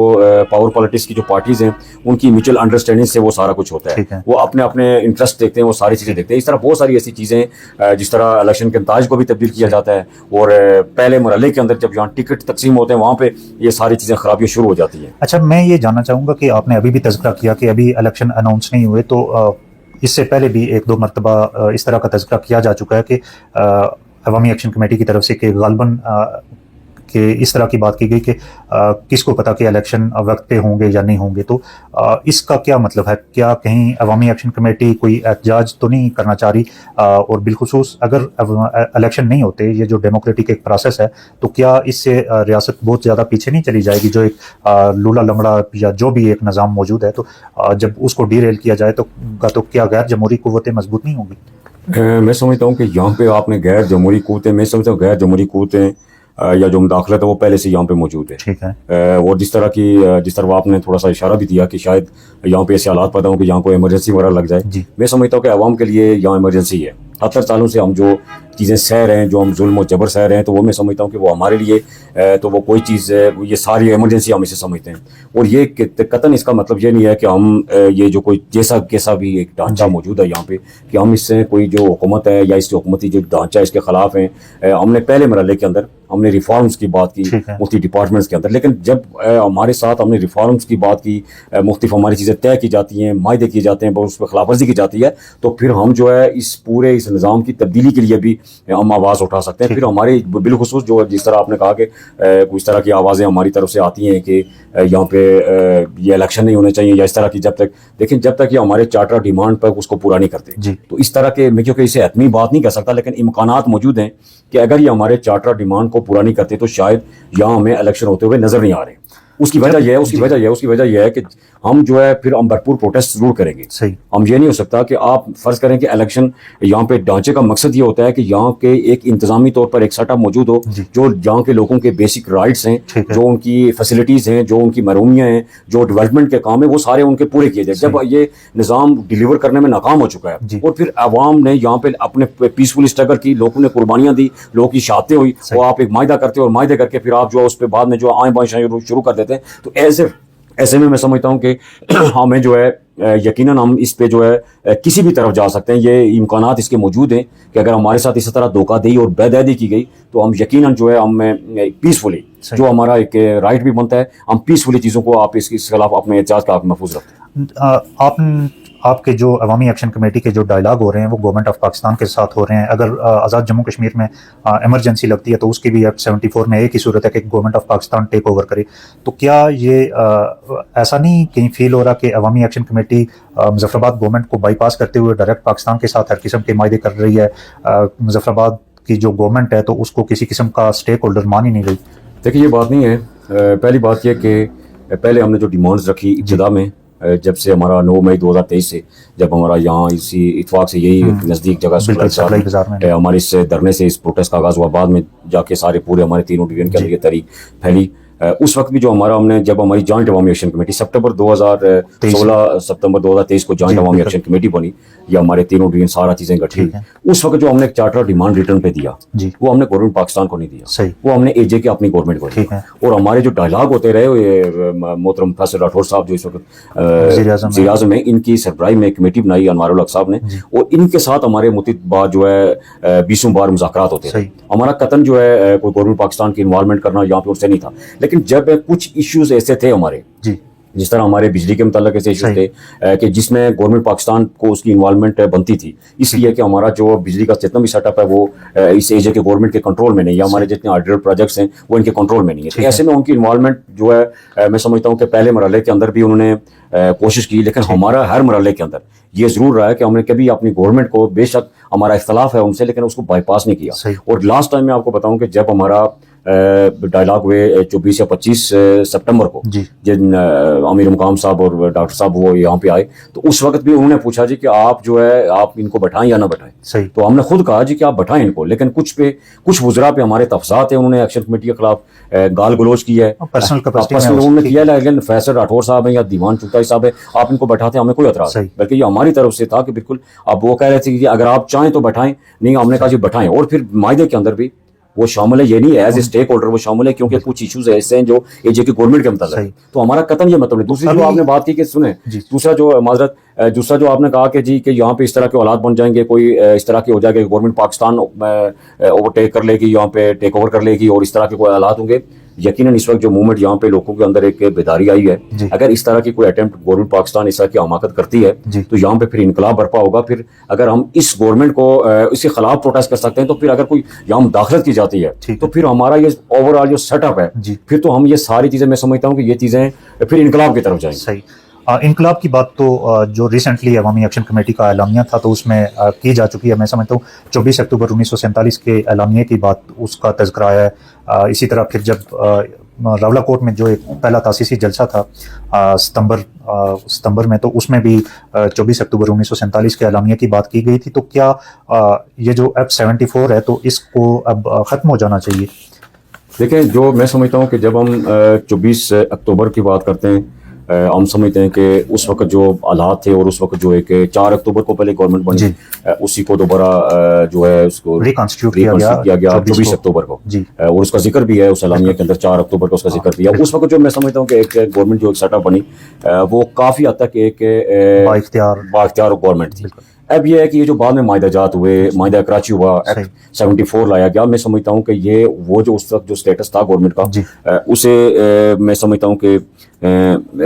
पावर पॉलिटिक्स की जो पार्टीज हैं, उनकी म्यूचुअल अंडरस्टैंडिंग से वो सारा कुछ होता है। वो अपने अपने इंटरेस्ट देखते हैं, वो सारी चीज़ें देखते हैं। इस तरह बहुत सारी ऐसी चीज़ें, जिस तरह इलेक्शन के अंदाज को भी तब्दील किया जाता है, और पहले मरहले के अंदर जब यहाँ टिकट तकसीम होते हैं, वहाँ पे ये सारी चीज़ें खराबियाँ शुरू हो जाती हैं। अच्छा, मैं ये जानना चाहूँगा कि आपने अभी भी तज़किरा किया कि अभी इलेक्शन अनाउंस नहीं हुए, तो इससे पहले भी एक दो मरतबा इस तरह का तज़किरा किया जा चुका है कि अवामी एक्शन कमेटी की तरफ से कि गालबन कि इस तरह की बात की गई कि किसको पता कि इलेक्शन वक्त पे होंगे या नहीं होंगे। तो इसका क्या मतलब है? क्या कहीं अवामी एक्शन कमेटी कोई एहतजाज तो नहीं करना चाह रही? और बिलखुसूस अगर इलेक्शन नहीं होते, ये जो डेमोक्रेटिक एक प्रोसेस है, तो क्या इससे रियासत बहुत ज़्यादा पीछे नहीं चली जाएगी? जो एक लूला लंगड़ा या जो भी एक निज़ाम मौजूद है, तो जब उसको डीरेल किया जाए तो क्या गैर जमहूरी कुव्वतें मजबूत नहीं होंगी? मैं समझता हूँ कि यहाँ पे आपने गैर जमहूरी कुव्वतें, मैं समझता हूँ गैर जमहूरी कुव्वतें या जो मुदाखलत है वो पहले से यहाँ पे मौजूद है। ठीक है। और जिस तरह आपने थोड़ा सा इशारा भी दिया कि शायद यहाँ पे ऐसे हालात पैदा हों कि यहाँ कोई इमरजेंसी वगैरह लग जाए, मैं समझता हूँ कि आवाम के लिए यहाँ इमरजेंसी है। 70 सालों से हम जो चीज़ें सह रहे हैं, जो हम जुल्म और जबर सह रहे हैं, तो वो मैं समझता हूँ कि वो हमारे लिए तो वो कोई चीज़, ये सारी इमरजेंसी हम इसे समझते हैं। और ये कतन इसका मतलब ये नहीं है कि हम ये जो कोई कैसा भी एक ढांचा मौजूद है यहाँ पे, कि हम इससे कोई जो हुकूमत है या इसकी हुकूमती जो ढांचा है इसके खिलाफ हैं। हमने पहले मरहले के अंदर हमने रिफॉर्म्स की बात की मुख्तलिफ डिपार्टमेंट्स के अंदर, लेकिन जब हमारे साथ हमने रिफॉर्म्स की बात की, मुख्तलिफ हमारी चीज़ें तय की जाती हैं, मायदे किए जाते हैं, उस पर खिलाफवर्जी की जाती है, तो फिर हम जो है इस पूरे इस निज़ाम की तब्दीली के लिए भी हम आवाज़ उठा सकते हैं। फिर हमारे बिलखुसूस जो जिस तरह आपने कहा कि कुछ तरह की आवाज़ें हमारी तरफ से आती हैं कि यहाँ पे ये इलेक्शन नहीं होने चाहिए या इस तरह की, जब तक ये हमारे चार्टर डिमांड पर उसको पूरा नहीं करते, तो इस तरह के, मैं क्योंकि इसे हतमी बात नहीं कर सकता, लेकिन इम्कानात मौजूद हैं कि अगर ये हमारे चार्टर डिमांड को पूरा नहीं करते तो शायद यहाँ हमें इलेक्शन होते हुए नजर नहीं आ रहे। उसकी वजह यह है कि हम जो है फिर हम भरपूर प्रोटेस्ट जरूर करेंगे। हम ये नहीं हो सकता कि आप फर्ज करें कि इलेक्शन यहाँ पे ढांचे का मकसद ये होता है कि यहाँ के एक इंतजामी तौर पर एक सेटअप मौजूद हो, जो यहाँ के लोगों के बेसिक राइट्स हैं, जो उनकी फैसिलिटीज हैं, जो उनकी महरूमियाँ हैं, जो डेवलपमेंट के काम है, वो सारे उनके पूरे किए जाए। जब ये निज़ाम डिलीवर करने में नाकाम हो चुका है और फिर अवाम ने यहाँ पे अपने पीसफुल स्ट्रगल की, लोगों ने कुर्बानियाँ दी, लोगों की शहादतें हुई, वो आप एक मायदा करते हो और मायदे करके फिर आप जो उस पर बाद में जो आए बाएं शुरू कर देते हैं, तो ऐसे में मैं समझता हूँ कि हमें जो है यकीनन हम इस पे जो है किसी भी तरफ जा सकते हैं। ये इम्कानात इसके मौजूद हैं कि अगर हमारे साथ इस तरह धोखाधड़ी और बेदर्दी की गई तो हम यकीनन जो है हम पीसफुली, जो हमारा एक राइट भी बनता है, हम पीसफुली चीज़ों को आप इसके खिलाफ अपने एहतजाज का महफूज रखते हैं। आपके जो अवामी एक्शन कमेटी के जो डायलॉग हो रहे हैं वो गवर्नमेंट ऑफ पाकिस्तान के साथ हो रहे हैं। अगर आज़ाद जम्मू कश्मीर में इमरजेंसी लगती है तो उसकी भी एक्ट 74 में एक ही सूरत है कि government of Pakistan take over करे। तो क्या ये ऐसा नहीं कहीं फील हो रहा कि अवामी एक्शन कमेटी मुजफ्फराबाद गवर्नमेंट को बाईपास करते हुए डायरेक्ट पाकिस्तान के साथ हर किस्म के मायदे कर रही है? मुजफ्फराबाद की जो गवर्नमेंट है तो उसको किसी किस्म का स्टेक होल्डर मान ही नहीं रही। देखिए, ये बात नहीं है। पहली बात यह कि पहले हमने जो डिमांड्स रखी इब्तिदा में, जब से हमारा 9 मई 2023 से जब हमारा यहाँ इसी इत्फाक से यही नज़दीक जगह हमारे इस धरने से इस प्रोटेस्ट का आगाज़ हुआ, बाद में जाके सारे पूरे हमारे तीनों डिवीजन के अंदर ये तारीख फैली, उस वक्त भी जो हमने जब हमारी जॉइंट अवामी एक्शन कमेटी सितंबर 2023 को जॉइंट अवामी एक्शन कमेटी बनी, या हमारे तीनों डीन सारा चीजें इकट्ठी हुई, उस वक्त जो हमने एक चार्टर डिमांड रिटर्न पे दिया वो हमने गवर्नमेंट पाकिस्तान को नहीं दिया, वो हमने एजे के अपनी गवर्नमेंट को दिया। और हमारे जो डायलॉग होते रहे, मोहतरम फैसल राठौर साहब जो इस वक्त वज़ीर आज़म है, इनकी सरबराही में कमेटी बनाई अनवारुल हक साहब ने, और इनके साथ हमारे मुतअद्दिद बार जो है 20 बार मुज़ाकरात होते हैं। हमारा कतन जो है कोई गवर्नमेंट पाकिस्तान की इन्वॉल्वमेंट करना यहाँ पे उनसे नहीं था, लेकिन जब कुछ इश्यूज ऐसे थे हमारे, जिस तरह हमारे बिजली के मुताल्लिक ऐसे इश्यूज थे कि जिसमें गवर्नमेंट पाकिस्तान को उसकी इन्वॉल्वमेंट बनती थी, इसलिए कि हमारा जो बिजली का जितना भी सेटअप है वो इस एजे के गवर्नमेंट के कंट्रोल में नहीं है, हमारे जितने आइडियल प्रोजेक्ट्स हैं वो इनके कंट्रोल में नहीं है। तो ऐसे में उनकी इन्वॉल्वमेंट जो है मैं समझता हूँ कि पहले मरहले के अंदर भी उन्होंने कोशिश की, लेकिन हमारा हर मरहले के अंदर ये जरूर रहा है कि हमने कभी अपनी गवर्नमेंट को, बेशक हमारा इख्तलाफ है उनसे, लेकिन उसको बाईपास नहीं किया। और लास्ट टाइम मैं आपको बताऊं कि जब हमारा डायलॉग हुए 24 या 25 सितंबर को, जिन अमीर मुकाम साहब और डॉक्टर साहब वो यहाँ पे आए, तो उस वक्त भी उन्होंने पूछा जी कि आप जो है आप इनको बैठाएं या ना बैठाएं। तो हमने खुद कहा जी कि आप बैठाएं इनको, लेकिन कुछ वुज़रा पे हमारे तफसात है, उन्होंने एक्शन कमेटी के खिलाफ गाल गलोच की है, पर्सनल उन्होंने किया, लेकिन फैसल राठौर साहब है या दीवान चुगताई साहब है, आप इनको बैठाते हमें कोई एतराज नहीं, बल्कि ये हमारी तरफ से था कि बिल्कुल अब वो कह रहे थे कि अगर आप चाहें तो बैठाएं, नहीं हमने कहा जी बैठाएं। और फिर मायदे के अंदर भी वो शामिल है, ये नहीं एज ए स्टेक होल्डर वो शामिल है, क्योंकि कुछ इश्यूज ऐसे हैं जो एजे की गवर्नमेंट के मतलब, तो हमारा कतन ये मतलब नहीं। दूसरी जो आपने बात की कि सुने, दूसरा जो आपने कहा कि जी कि यहाँ पे इस तरह के हालात बन जाएंगे, कोई इस तरह के हो जाएगा, गवर्नमेंट पाकिस्तान ओवरटेक कर लेगी, यहाँ पे टेक ओवर कर लेगी और इस तरह के कोई हालात होंगे। यकीनन इस वक्त जो मूवमेंट यहाँ पे लोगों के अंदर एक बेदारी आई है, अगर इस तरह की कोई अटेम्प्ट गवर्नमेंट पाकिस्तान इस तरह की हमाकत करती है तो यहाँ पे फिर इनकलाब बर्पा होगा। फिर अगर हम इस गवर्नमेंट को इसके खिलाफ प्रोटेस्ट कर सकते हैं, तो फिर अगर कोई यहाँ मुदाखलत की जाती है तो फिर हमारा ये ओवरऑल जो सेटअप है, फिर तो हम ये सारी चीजें, मैं समझता हूँ कि ये चीजें फिर इनकलाब की तरफ जाएंगी। इनकलाब की बात तो जो रिसेंटली अवामी एक्शन कमेटी का एलामिया था तो उसमें की जा चुकी है। मैं समझता हूँ 24 अक्टूबर 1947 के एलामिया की बात, उसका तज़किरा है। इसी तरह फिर जब रावला कोर्ट में जो एक पहला तासीसी जलसा था सितंबर में, तो उसमें भी 24 अक्टूबर 1947 के एलामिया की बात की गई थी। तो क्या ये जो अब 74 है तो इसको अब ख़त्म हो जाना चाहिए? देखिए, जो मैं समझता हूँ कि जब हम 24 अक्टूबर की बात करते हैं, हम समझते हैं कि उस वक्त जो हालात थे और उस वक्त जो एक 4 अक्टूबर को पहले गवर्नमेंट बनी, उसी को दोबारा जो है उसको रिकॉन्स्टिट्यूट किया गया 24 अक्टूबर को, और उसका जिक्र भी है उस एलामिया के अंदर, 4 अक्टूबर को उसका जिक्र दिया। उस वक्त जो मैं समझता हूँ कि एक गवर्नमेंट जो एक सेटअप बनी वो काफ़ी हद तक एक बाइख्तियार गवर्नमेंट थी। अब यह है कि ये जो बाद में माहिदाजात हुए, माहिदा कराची हुआ, एक्ट 74 लाया गया, मैं समझता हूँ कि ये वो जो उस वक्त जो स्टेटस था गवर्नमेंट का, उसे मैं समझता हूँ कि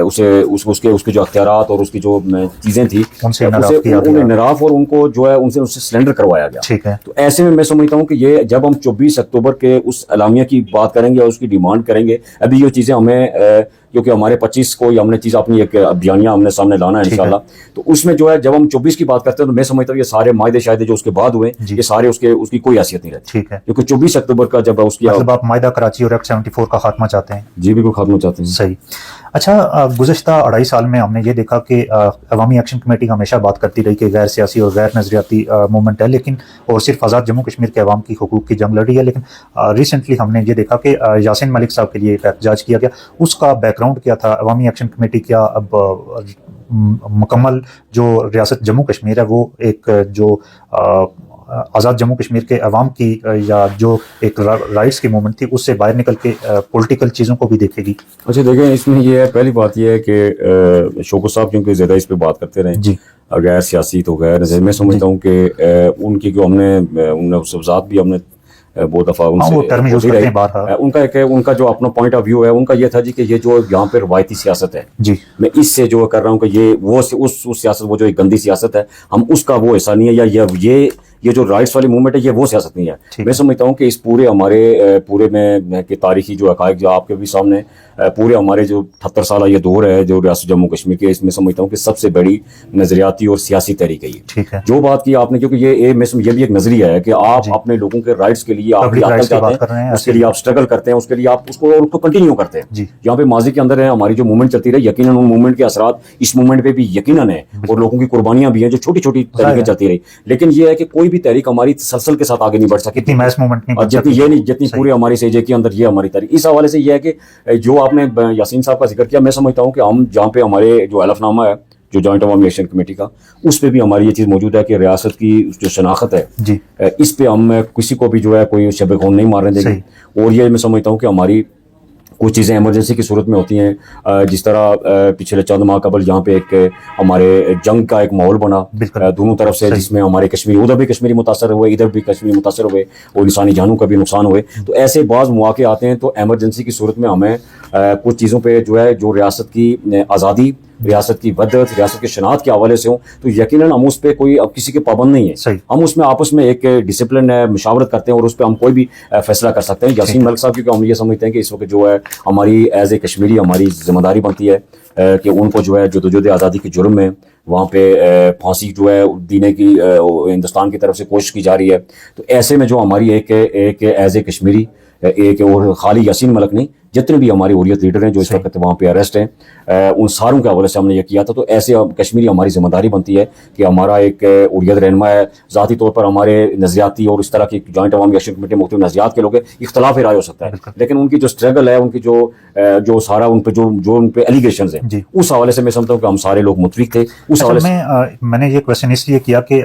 उसके जो अख्तियारात और उसकी जो चीज़ें थी उनसे नराफ और उनको जो है उनसे सिलेंडर करवाया गया। तो ऐसे में मैं समझता हूँ कि ये जब हम 24 अक्टूबर के उस एलामिया की बात करेंगे और उसकी डिमांड करेंगे, अभी ये चीज़ें हमें क्योंकि हमारे 25 को हमने चीज़ अपनी एक बयानिया हमने सामने लाना है इंशाल्लाह, तो उसमें जो है जब हम 24 की बात करते हैं तो मैं समझता हूँ ये सारे मायदे शायदे जो उसके बाद हुए ये सारे उसकी कोई हैसियत नहीं रहती, क्योंकि 24 अक्टूबर का जब उसकी मतलब आप मायदा कराची और एक्ट 74 का खात्मा चाहते हैं? जी बिल्कुल खात्मा चाहते हैं। सही। अच्छा, गुज़श्ता 2.5 साल में हमने ये देखा कि अवामी एक्शन कमेटी हमेशा बात करती रही कि गैर सियासी और गैर नजरियाती मूवमेंट है, लेकिन और सिर्फ आज़ाद जम्मू कश्मीर के अवाम की हुकूक की जंग लड़ी है। लेकिन रिसेंटली हमने ये देखा कि यासीन मलिक साहब के लिए एक एहतजाज किया गया, उसका बैकग्राउंड क्या था? अवामी एक्शन कमेटी क्या अब मुकम्मल जो रियासत जम्मू कश्मीर है वो एक जो आज़ाद जम्मू कश्मीर के अवाम की या जो एक राइट्स की मूवमेंट थी उससे बाहर निकल के पॉलिटिकल चीज़ों को भी देखेगी? अच्छा, देखें, इसमें ये है, पहली बात ये है कि शौकत साहब क्योंकि ज़्यादा इस पर बात करते रहे जी, गैर सियासी तो गैर, मैं समझता हूँ कि उनकी जो हमने सब्ज़ात भी हमने बहुत दफ़ा उनका जो अपना पॉइंट ऑफ व्यू है उनका ये था जी कि ये जो यहाँ पे रवायती सियासत है जी, मैं इससे जो कर रहा हूँ कि ये वो उस सियासत, वो जो एक गंदी सियासत है, हम उसका वो हिस्सा नहीं है, या ये जो राइट्स वाली मूवमेंट है ये वो सियासत नहीं है। मैं समझता हूँ कि इस पूरे में के तारीखी जो हक़ाइक़ जो आपके भी सामने पूरे हमारे जो 78 साल ये दौर है जो रियासत जम्मू कश्मीर के, इसमें समझता हूँ कि सबसे बड़ी नजरियाती और सियासी तहरीक है। जो बात की आपने, क्योंकि ये भी एक नजरिया है कि आप अपने लोगों के राइट्स के लिए आप चाहते हैं, उसके लिए आप स्ट्रगल करते हैं, उसके लिए आप उसको कंटिन्यू करते हैं। यहाँ पे माजी के अंदर है हमारी जो मूवमेंट चलती रही, यकीनन उन मूवमेंट के असरात इस मूवमेंट पे भी यकीनन है और लोगों की कुर्बानियां भी हैं जो छोटी छोटी तरीके चलती रही, लेकिन ये है कि कोई भी तहरीक हमारी तसलसल के साथ आगे नहीं बढ़ सकी, इतनी मैस मूवमेंट नहीं और जितनी ये नहीं, जितनी पूरे हमारी सेजे के अंदर ये हमारी तहरीक। इस हवाले से ये है कि जो आपने यासीन साहब का जिक्र किया, मैं समझता हूँ कि हम जहाँ पे हमारे जो हलफनामा है जो जॉइंट अवामी एक्शन कमेटी का, उस पे भी हमारी ये चीज़ मौजूद है कि रियासत की जो शनाख्त है जी, इस पे हम किसी को भी जो है कोई शब खून नहीं मारने देंगे। और ये मैं समझता हूँ कि हमारी कुछ चीज़ें इमरजेंसी की सूरत में होती हैं, जिस तरह पिछले चंद माह कबल यहाँ पे एक हमारे जंग का एक माहौल बना दोनों तरफ से, जिसमें हमारे कश्मीरी, उधर भी कश्मीरी मुतासर हुए, इधर भी कश्मीरी मुतासर हुए और इंसानी जानों का भी नुकसान हुए। तो ऐसे बाज़ मौके आते हैं, तो एमरजेंसी की सूरत में हमें कुछ चीज़ों पर जो है, जो रियासत की आज़ादी, रियासत की वदत, रियासत के शनाख्त के हवाले से हो, तो यकीनन हम उस पर कोई अब किसी के पाबंद नहीं है। हम उसमें आपस में एक डिसिप्लिन है, मशावरत करते हैं और उस पर हम कोई भी फैसला कर सकते हैं। यासीन मलिक साहब, क्योंकि हम ये समझते हैं कि इस वक्त जो है हमारी एज ए कश्मीरी हमारी जिम्मेदारी बनती है कि उनको जो है जदोजहद आज़ादी के जुर्म में वहाँ पे फांसी जो है देने की हिंदुस्तान की तरफ से कोशिश की जा रही है। तो ऐसे में जो हमारी एक एज ए कश्मीरी एक, और खाली यासीन मलिक नहीं, जितने भी हमारे हुर्रियत लीडर हैं जो इस वक्त वहाँ पे अरेस्ट हैं, उन सारों के हवाले से हमने ये किया था। तो ऐसे कश्मीरी हमारी जिम्मेदारी बनती है कि हमारा एक हुर्रियत रहनुमा है, ज़ाती तौर पर हमारे नज़रियाती और इस तरह की जॉइंट अवामी एक्शन कमेटी मुख्तलिफ नज़रियात के लोग हैं, इख्तलाफ राय हो सकता है, लेकिन उनकी जो स्ट्रगल है, उनकी जो सारा उन पर जो उन पर एलिगेशन है, उस हवाले से मैं समझता हूँ कि हम सारे लोग मुतफिक थे। उस हवाले से मैंने ये क्वेश्चन इसलिए किया कि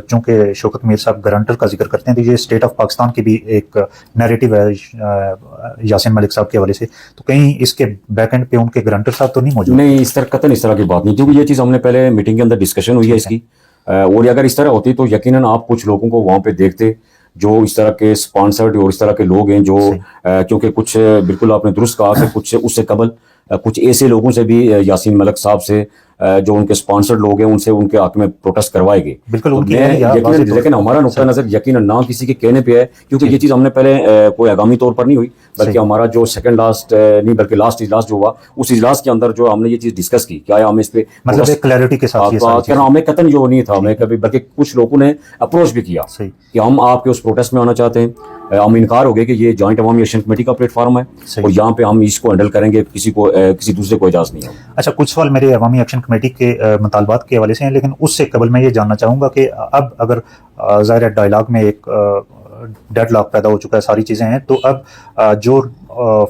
चूंकि शौकत मीर साहब गारंटर का जिक्र करते हैं, तो ये स्टेट ऑफ पाकिस्तान की भी एक नैरेटिव है यासीन मलिक साहब के हवाले से, तो कहीं इसके बैक एंड पे उनके गारंटर साहब तो नहीं मौजूद? नहीं, इस तरह कतई इस तरह की बात नहीं, क्योंकि ये चीज़ हमने पहले मीटिंग के अंदर डिस्कशन हुई है इसकी, और अगर इस तरह होती तो यकीनन आप कुछ लोगों को वहाँ पे देखते जो इस तरह के स्पॉन्सर्ड और इस तरह के लोग हैं, जो क्योंकि कुछ बिल्कुल आपने दुरुस्त कहा कि कुछ उससे कबल कुछ ऐसे लोगों से भी यासीन मलिक साहब से जो उनके स्पॉन्सर्ड लोग हैं, उनसे उनके हक में प्रोटेस्ट करवाएंगे। बिल्कुल, लेकिन हमारा नुक्ता नजर यकीनन ना किसी के कहने पे है, क्योंकि ये चीज़ हमने पहले कोई आगामी तौर पर नहीं हुई, बल्कि हमारा जो सेकंड लास्ट नहीं बल्कि लास्ट इजलास जो हुआ, उस इजलास के अंदर जो हमने ये चीज़ डिस्कस की, क्या हम इस पे मतलब एक क्लैरिटी के साथ करना, हमें कतन जो नहीं था, हमें कभी, बल्कि कुछ लोगों ने अप्रोच भी किया कि हम आपके उस प्रोटेस्ट में आना चाहते हैं। हम इनकार हो गए कि ये जॉइंट अवामी एक्शन कमेटी का प्लेटफॉर्म है और यहाँ पे हम इसको हैंडल करेंगे, किसी दूसरे को इजाज़त नहीं है। अच्छा, कुछ सवाल मेरे अवामी एक्शन कमेटी के मुतालबात के हवाले से हैं, लेकिन उससे कबल मैं ये जानना चाहूँगा कि अब अगर ज़ाहिर डायलॉग में एक डेडलॉक पैदा हो चुका है, सारी चीज़ें हैं, तो अब जो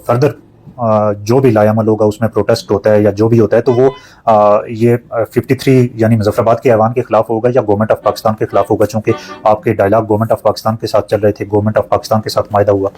फर्दर जो भी लायामल होगा उसमें प्रोटेस्ट होता है या जो भी होता है, तो वो ये 53 यानी मुजफ्फराबाद के ऐवान के खिलाफ होगा या गवर्नमेंट ऑफ पाकिस्तान के खिलाफ होगा? चूंकि आपके डायलॉग गवर्नमेंट ऑफ पाकिस्तान के साथ चल रहे थे, गवर्नमेंट ऑफ पाकिस्तान के साथ मायदा हुआ।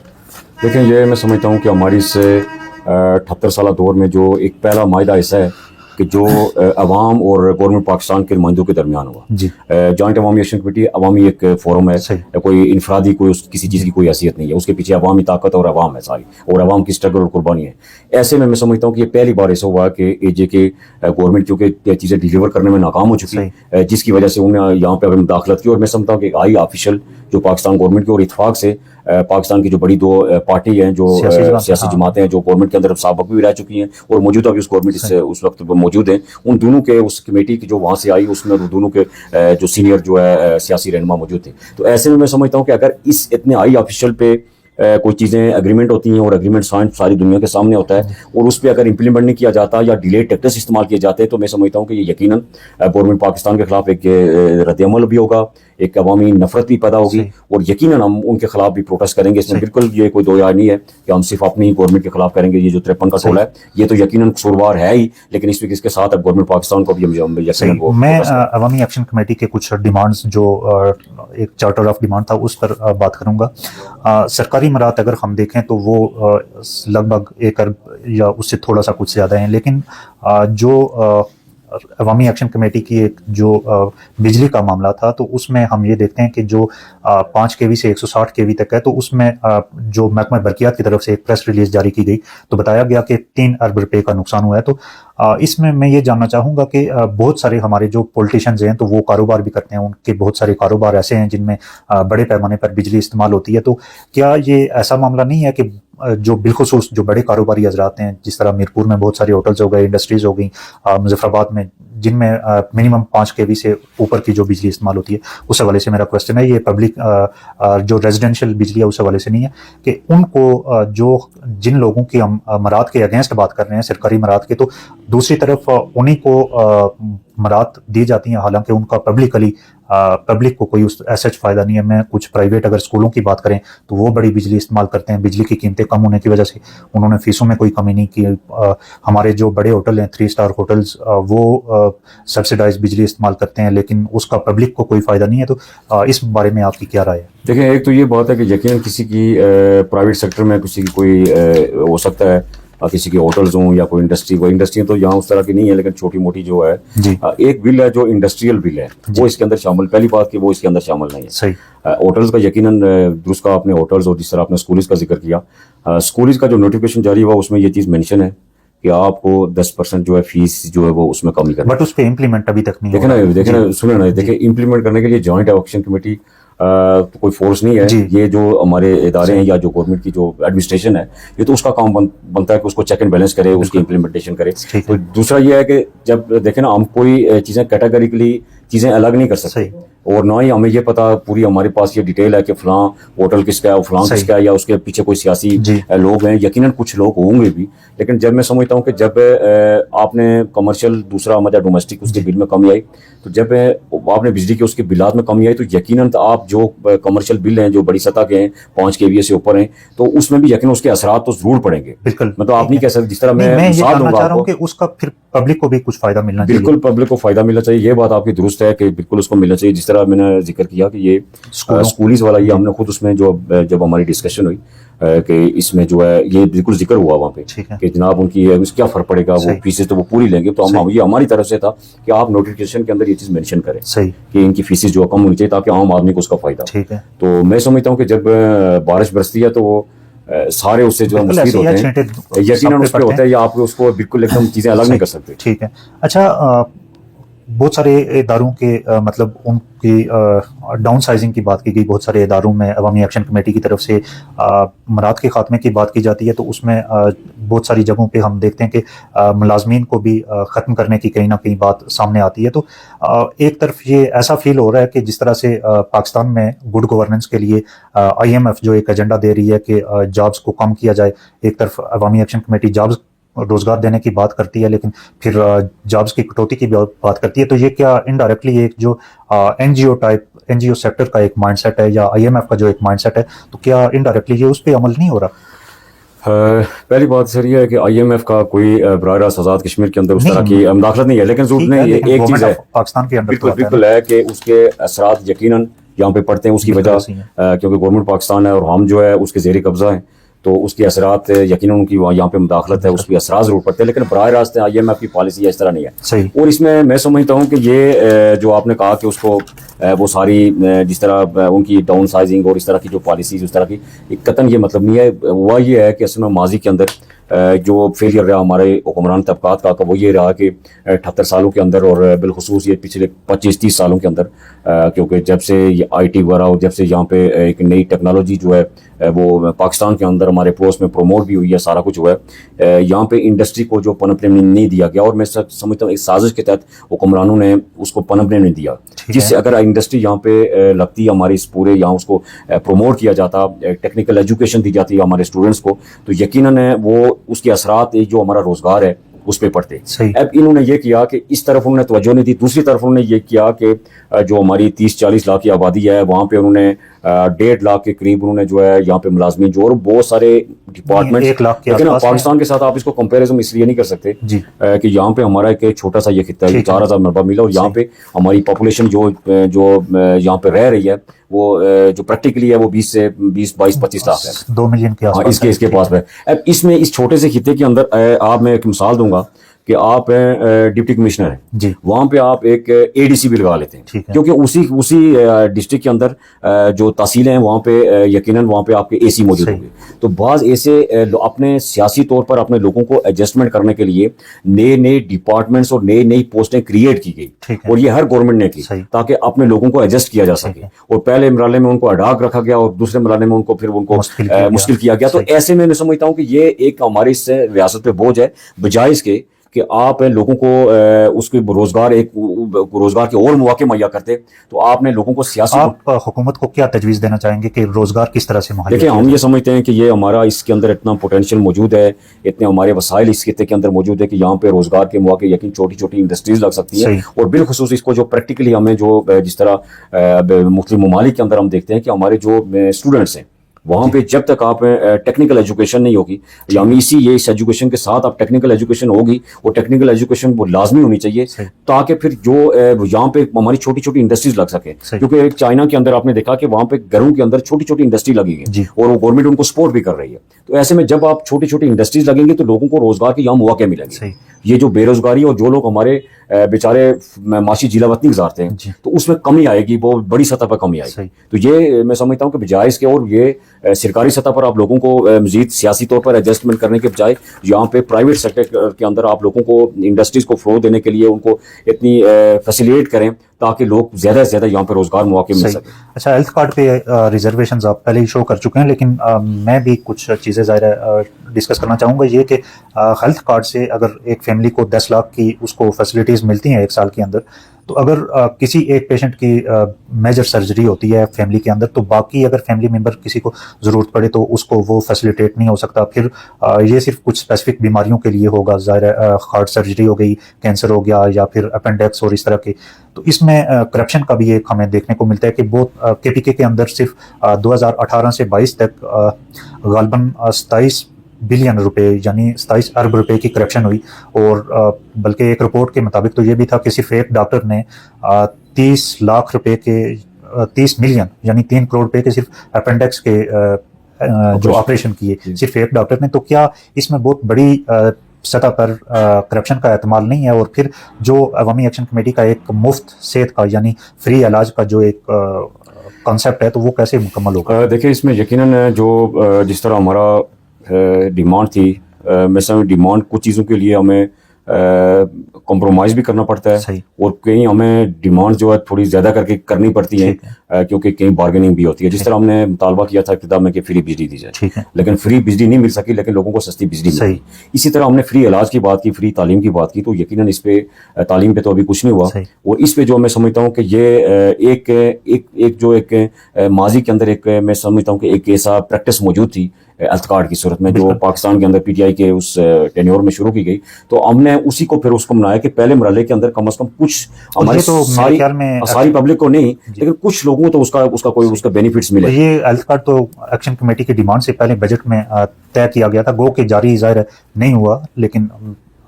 देखें, ये मैं समझता हूँ कि हमारी इस 78 साल दौर में जो एक पहला मायदा ऐसा है कि जो अवाम और गवर्नमेंट पाकिस्तान के नुमाइंदों के दरमियान हुआ। जॉइंट अवामी एक्शन कमेटी अवामी एक फोरम है, कोई इनफरादी कोई किसी चीज़ की कोई हैसियत नहीं है, उसके पीछे अवामी ताकत और अवाम है सारी, और अवाम की स्ट्रगल और कुर्बानी है। ऐसे में मैं समझता हूँ कि ये पहली बार ऐसा हुआ कि एजे के गवर्नमेंट क्योंकि चीज़ें डिलीवर करने में नाकाम हो चुकी है, जिसकी वजह से उन्हें यहाँ पे मुदाखलत की। और मैं समझता हूँ कि हाई ऑफिशियल जो पाकिस्तान गवर्नमेंट की और इतफाक से पाकिस्तान की जो बड़ी दो पार्टी हैं, जो सियासी जमातें हैं, जो गवर्नमेंट के अंदर साबिक भी रह चुकी हैं और मौजूदा भी उस गवर्नमेंट से उस वक्त मौजूद हैं, उन दोनों के उस कमेटी की जो वहाँ से आई, उसमें दोनों के जो सीनियर जो है सियासी रहनुमा मौजूद थे। तो ऐसे में मैं समझता हूँ कि अगर इस इतने हाई ऑफिशियल पे कोई चीज़ें एग्रीमेंट होती हैं और एग्रीमेंट साइन सारी दुनिया के सामने होता है और उस पर अगर इंप्लीमेंट नहीं किया जाता या डिलेड टैक्टिक्स इस्तेमाल किए जाते हैं, तो मैं समझता हूँ कि ये यकीनन गवर्नमेंट पाकिस्तान के खिलाफ एक रद्द-ए-अमल भी होगा, एक अवामी नफरत भी पैदा होगी और यकीनन हम उनके खिलाफ भी प्रोटेस्ट करेंगे। इसमें बिल्कुल ये कोई दो यार नहीं है कि हम सिर्फ अपनी गवर्नमेंट के खिलाफ करेंगे। ये जो 53 का टोला है, ये तो यकीनन कसूरवार है ही, लेकिन इसके साथ अब गवर्नमेंट पाकिस्तान को भी यकीनन वो मैं अवामी एक्शन कमेटी के कुछ डिमांड्स जो एक चार्टर ऑफ डिमांड था उस पर बात करूंगा। सरकारी मराहत अगर हम देखें तो वो लगभग 1 अरब या उससे थोड़ा सा कुछ ज़्यादा हैं, लेकिन जो अवामी एक्शन कमेटी की एक जो बिजली का मामला था, तो उसमें हम ये देखते हैं कि जो 5 kV से 160 kV तक है, तो उसमें जो महकमा बरकियात की तरफ से एक प्रेस रिलीज जारी की गई तो बताया गया कि 3 अरब रुपए का नुकसान हुआ है। तो इसमें मैं ये जानना चाहूँगा कि बहुत सारे हमारे जो पॉलिटिशियंस हैं तो वो कारोबार भी करते हैं, उनके बहुत सारे कारोबार ऐसे हैं जिनमें बड़े पैमाने पर बिजली इस्तेमाल होती है। तो क्या ये ऐसा मामला नहीं है कि जो बिलखुसूस जो बड़े कारोबारी हजरात हैं, जिस तरह मीरपुर में बहुत सारे होटल्स हो गए, इंडस्ट्रीज हो गई, मुजफ्फराबाद में जिनमें मिनिमम 5 kV से ऊपर की जो बिजली इस्तेमाल होती है, उस हवाले से मेरा क्वेश्चन है, ये पब्लिक जो रेजिडेंशियल बिजली है उस हवाले से नहीं है कि उनको जो जिन लोगों की हम मराहत के अगेंस्ट बात कर रहे हैं, सरकारी मराहत के, तो दूसरी तरफ उन्हीं को मरात दी जाती हैं, हालांकि उनका पब्लिक को कोई उस एसच फ़ायदा नहीं है। मैं कुछ प्राइवेट अगर स्कूलों की बात करें तो वो बड़ी बिजली इस्तेमाल करते हैं, बिजली की कीमतें कम होने की वजह से उन्होंने फीसों में कोई कमी नहीं की। हमारे जो बड़े होटल हैं 3 स्टार होटल्स, वो सब्सिडाइज बिजली इस्तेमाल करते हैं, लेकिन उसका पब्लिक को कोई फ़ायदा नहीं है। तो इस बारे में आपकी क्या राय है? देखिए, एक तो ये बात है कि यकीनन किसी की प्राइवेट सेक्टर में किसी की कोई हो सकता है, किसी के होटल्स हों या कोई इंडस्ट्री तो यहाँ उस तरह की नहीं है, लेकिन छोटी मोटी जो है एक बिल है जो इंडस्ट्रियल बिल है, वो इसके अंदर शामिल, पहली बात कि वो इसके अंदर शामिल नहीं है। सही। होटल्स का यकीनन दुरुस्त का आपने होटल्स, और जिस तरह आपने स्कूलीज का जिक्र किया, स्कूलीज का जो नोटिफिकेशन जारी हुआ उसमें ये चीज़ मेंशन है कि आपको 10% जो है फीस जो है वो उसमें कमी करनी, बट उस पर इम्प्लीमेंट अभी तक नहीं। देखे ना सुने ना, देखिए इम्प्लीमेंट करने के लिए जॉइंट एक्शन कमेटी तो कोई फोर्स नहीं है। ये जो हमारे इदारे हैं या जो गवर्नमेंट की जो एडमिनिस्ट्रेशन है, ये तो उसका काम बनता है कि उसको चेक एंड बैलेंस करे, उसकी इम्प्लीमेंटेशन करे। तो दूसरा ये है कि जब देखे ना, हम कोई चीज़ें कैटेगरिकली चीज़ें अलग नहीं कर सकते, और ना ही हमें ये पता पूरी हमारे पास ये डिटेल है कि फलां होटल किसका है, फलां किसका है, या उसके पीछे कोई सियासी लोग हैं। यकीनन कुछ लोग होंगे भी, लेकिन जब मैं समझता हूँ कि जब आपने कमर्शियल दूसरा या डोमेस्टिक उसके बिल में कमी आई, तो जब आपने बिजली के उसके बिलात में कमी आई, तो यकीनन आप जो कमर्शियल बिल हैं जो बड़ी सतह के हैं 5 kVA से ऊपर हैं, तो उसमें भी यकीन उसके असरात तो जरूर पड़ेंगे। बिल्कुल, मतलब आप नहीं कह सकते, जिस तरह मैं साथ दूंगा आपको कि उसका फिर पब्लिक को भी कुछ फायदा मिलना चाहिए। बिल्कुल, पब्लिक को फायदा मिलना चाहिए, ये बात आपकी दुरुस्त है कि बिल्कुल उसको मिलना चाहिए। जिस तरह मैंने जिक्र किया कि ये स्कूलीज वाला, ये हमने खुद उसमें जब हमारी डिस्कशन हुई कि इसमें जो है ये बिल्कुल जिक्र हुआ वहाँ पे कि जनाब उनकी क्या फर्क पड़ेगा, वो फीसें तो वो पूरी लेंगे। तो हम ये हमारी तरफ से था कि आप नोटिफिकेशन के अंदर ये चीज मेंशन करें कि इनकी फीसें जो कम होनी चाहिए ताकि आम आदमी को उसका फायदा। तो मैं समझता हूँ कि जब बारिश बरसती है तो वो सारे उससे जो मुस्फिद होते हैं, यकीनन उस पर होता है, या आप उसको बिल्कुल एकदम चीजें अलग नहीं कर सकते। ठीक है। अच्छा, बहुत सारे इदारों के मतलब उनकी डाउन साइजिंग की बात की गई। बहुत सारे इदारों में अवामी एक्शन कमेटी की तरफ से मरात के खात्मे की बात की जाती है, तो उसमें बहुत सारी जगहों पे हम देखते हैं कि मुलाजमीन को भी ख़त्म करने की कहीं ना कहीं बात सामने आती है। तो एक तरफ ये ऐसा फील हो रहा है कि जिस तरह से पाकिस्तान में गुड गवर्नेंस के लिए IMF जो एक एजेंडा दे रही है कि जॉब्स को कम किया जाए, एक तरफ अवामी एक्शन कमेटी जॉब्स रोजगार देने की बात करती है, लेकिन फिर जॉब्स की कटौती की बात करती है। तो ये क्या इनडायरेक्टली एक जो एनजीओ सेक्टर का एक माइंडसेट है, या IMF का जो एक माइंडसेट है, तो क्या इनडायरेक्टली ये उस पर अमल नहीं हो रहा? पहली बात सर ये है कि IMF का कोई बराह रास्त आज़ाद कश्मीर के अंदर उस तरह की मुदाखलत नहीं है, लेकिन जरूरत नहीं है। एक चीज़ है पाकिस्तान के अंदर बिल्कुल है कि उसके असरात यकीनन यहाँ पे पड़ते हैं, उसकी वजह क्योंकि गवर्नमेंट पाकिस्तान है और हम जो है उसके ज़ेर कब्जा हैं, तो उसके असरात यकीनन उनकी यहाँ पे मुदाखलत है, उसकी असरात जरूर पड़ते हैं, लेकिन बराह रास्त IMF की पॉलिसी इस तरह नहीं है। और इसमें मैं समझता हूँ कि ये जो आपने कहा कि उसको वो सारी जिस तरह उनकी डाउन साइजिंग और इस तरह की जो पॉलिसीज उस तरह की, एक कतन ये मतलब नहीं है। हुआ ये है कि असल में माजी के अंदर जो फेलियर रहा हमारे हुक्मरान तबकात का, वो ये रहा कि 78 सालों के अंदर और बिलखुसूस ये पिछले 25-30 सालों के अंदर, क्योंकि जब से ये IT वगैरह और जब से यहाँ पे एक नई टेक्नोलॉजी जो है वो पाकिस्तान के अंदर हमारे पोस्ट में प्रमोट भी हुई है, सारा कुछ हुआ है, यहाँ पे इंडस्ट्री को जो पनपने नहीं दिया गया, और मैं समझता हूँ एक साजिश के तहत हुक्मरानों ने उसको पनपने नहीं दिया, जिससे अगर इंडस्ट्री यहाँ पे लगती हमारी इस पूरे यहाँ उसको प्रमोट किया जाता, टेक्निकल एजुकेशन दी जाती है हमारे स्टूडेंट्स को, तो यकीनन है वो उसके असरात जो हमारा रोजगार है उस पे पड़ते। अब इन्होंने ये किया कि इस तरफ उन्होंने तवज्जो नहीं दी, दूसरी तरफ उन्होंने ये किया कि जो हमारी 30-40 लाख की आबादी है वहाँ पे उन्होंने 1.5 लाख के करीब उन्होंने जो है यहाँ पे मुलाजमीन जो, और बहुत सारे डिपार्टमेंट, लेकिन पाकिस्तान के साथ आप इसको कंपेरिजन इसलिए नहीं कर सकते कि यहाँ पे हमारा एक छोटा सा ये खिता है 4000 मरबा मील, और यहाँ पे हमारी पॉपुलेशन जो यहाँ पे रह रही है वो जो प्रैक्टिकली है वो 20-22-25 लाख है, 2 मिलियन के आसपास इसके पास है। अब इसमें इस छोटे से खिते के अंदर आप मैं एक मिसाल दूंगा कि आप डिप्टी कमिश्नर हैं, वहां पे आप एक ADC भी लगा लेते हैं, क्योंकि उसी डिस्ट्रिक्ट के अंदर जो तहसीलें हैं वहां पे यकीनन वहां पे आपके AC मौजूद होंगे। तो बाज ऐसे अपने सियासी तौर पर अपने लोगों को एडजस्टमेंट करने के लिए नए डिपार्टमेंट्स और नई पोस्टें क्रिएट की गई, और ये हर गवर्नमेंट ने की ताकि अपने लोगों को एडजस्ट किया जा सके। और पहले मरहले में उनको अडाक रखा गया और दूसरे मरहले में उनको फिर मुश्किल किया गया। तो ऐसे में मैं समझता हूँ कि ये एक हमारी इस रियासत पे बोझ है, बजाय इसके कि आप लोगों को उसके रोजगार के और मौके मुहैया करते, तो आपने लोगों को सियासी आप हुकूमत को क्या तजवीज़ देना चाहेंगे कि रोज़गार किस तरह से मुहैया देखिए, किया हम जाए? ये समझते हैं कि ये हमारा इसके अंदर इतना पोटेंशियल मौजूद है, इतने हमारे वसाइल इस खित्ते के अंदर मौजूद है कि यहाँ पे रोजगार के मौके यकीन छोटी छोटी इंडस्ट्रीज लग सकती सही। हैं। और बिलखुसूस इसको जो प्रैक्टिकली हमें जो जिस तरह मुख्तलिफ ममालिक के अंदर हम देखते हैं कि हमारे जो स्टूडेंट्स हैं वहाँ पे जब तक आप टेक्निकल एजुकेशन नहीं होगी, यानी इस एजुकेशन के साथ आप टेक्निकल एजुकेशन होगी, और टेक्निकल एजुकेशन वो लाजमी होनी चाहिए सही। ताकि फिर जो यहाँ पे हमारी छोटी छोटी इंडस्ट्रीज लग सके। सही। क्योंकि एक चाइना के अंदर आपने देखा कि वहाँ पे घरों के अंदर छोटी छोटी इंडस्ट्री लगी जी। है और वो गवर्नमेंट उनको सपोर्ट भी कर रही है। तो ऐसे में जब आप छोटी छोटी इंडस्ट्रीज लगेंगी तो लोगों को रोजगार के यहाँ मौके मिलेंगे। सही। ये जो बेरोजगारी और जो लोग हमारे बेचारे माशी जीलावतनी गुजारते हैं, जी। तो उसमें कमी आएगी, वो बड़ी सतह पर कमी आएगी। सही। तो ये मैं समझता हूँ कि बजाय इसके, और ये सरकारी सतह पर आप लोगों को मजीद सियासी तौर पर एडजस्टमेंट करने के बजाय यहाँ पे प्राइवेट सेक्टर के अंदर आप लोगों को इंडस्ट्रीज को फ्लो देने के लिए उनको इतनी फैसिलिटेट करें ताकि लोग ज्यादा से ज्यादा यहाँ पे रोजगार मौके मिल सही। सके। अच्छा, हेल्थ कार्ड पे रिजर्वेशंस आप पहले ही शो कर चुके हैं, लेकिन मैं भी कुछ चीज़ें ज़ाहिर डिस्कस करना चाहूँगा। ये कि हेल्थ कार्ड से अगर एक फैमिली को 10 लाख की उसको फैसिलिटीज़ मिलती हैं 1 साल के अंदर, तो अगर किसी एक पेशेंट की मेजर सर्जरी होती है फैमिली के अंदर, तो बाकी अगर फैमिली मेंबर किसी को ज़रूरत पड़े तो उसको वो फैसिलिटेट नहीं हो सकता। फिर ये सिर्फ कुछ स्पेसिफिक बीमारियों के लिए होगा, ज़ाहिर हार्ट सर्जरी हो गई, कैंसर हो गया, या फिर अपेंडिक्स और इस तरह के। तो इसमें करप्शन का भी एक हमें देखने को मिलता है कि बहुत केपीके के अंदर सिर्फ 2018 से 22 तक गालबन 27 बिलियन रुपए यानी 27 अरब रुपए की करप्शन हुई। और बल्कि एक रिपोर्ट के मुताबिक तो ये भी था कि सिर्फ एक डॉक्टर ने 30 लाख रुपए के 30 मिलियन यानी 3 करोड़ रुपए के सिर्फ अपेंडिक्स के जो ऑपरेशन किए, सिर्फ एक डॉक्टर ने। तो क्या इसमें बहुत बड़ी सतह पर करप्शन का एहतमाल नहीं है? और फिर जो अवामी एक्शन कमेटी का एक मुफ्त सेहत का यानी फ्री इलाज का जो एक कॉन्सेप्ट है, तो वो कैसे मुकम्मल होगा? देखिए, इसमें यकीनन जो जिस तरह हमारा डिमांड थी, मैं समझ डिमांड कुछ चीज़ों के लिए हमें कॉम्प्रोमाइज़ भी करना पड़ता है। सही। और कहीं हमें डिमांड जो है थोड़ी ज़्यादा करके करनी पड़ती है, क्योंकि कहीं बार्गेनिंग भी होती है। जिस तरह हमने मुतालबा किया था इब्तिदा में कि फ्री बिजली दी जाए, ठीक है, लेकिन फ्री बिजली नहीं मिल सकी, लेकिन लोगों को सस्ती बिजली मिली। सही। इसी तरह हमने फ्री इलाज की बात की, फ्री तालीम की बात की, तो यकीनन इस पे तालीम पे तो अभी कुछ नहीं हुआ। सही। और इस पे जो मैं समझता हूँ कि ये एक माजी के अंदर एक मैं समझता हूँ कि एक ऐसा प्रैक्टिस मौजूद थी हेल्थ कार्ड की सूरत में, जो पाकिस्तान के अंदर पीटीआई के उस टेन्योर में शुरू की गई। तो हमने उसी को फिर उसको बनाया कि पहले मरहले के अंदर कम से कम कुछ हमारे तो सारी पब्लिक को नहीं, लेकिन कुछ लोगों को तो उसका बेनिफिट्स मिले। ये हेल्थ कार्ड तो एक्शन कमेटी की डिमांड से पहले बजट में तय किया गया था, गो के जारी ज़ाहिर नहीं हुआ, लेकिन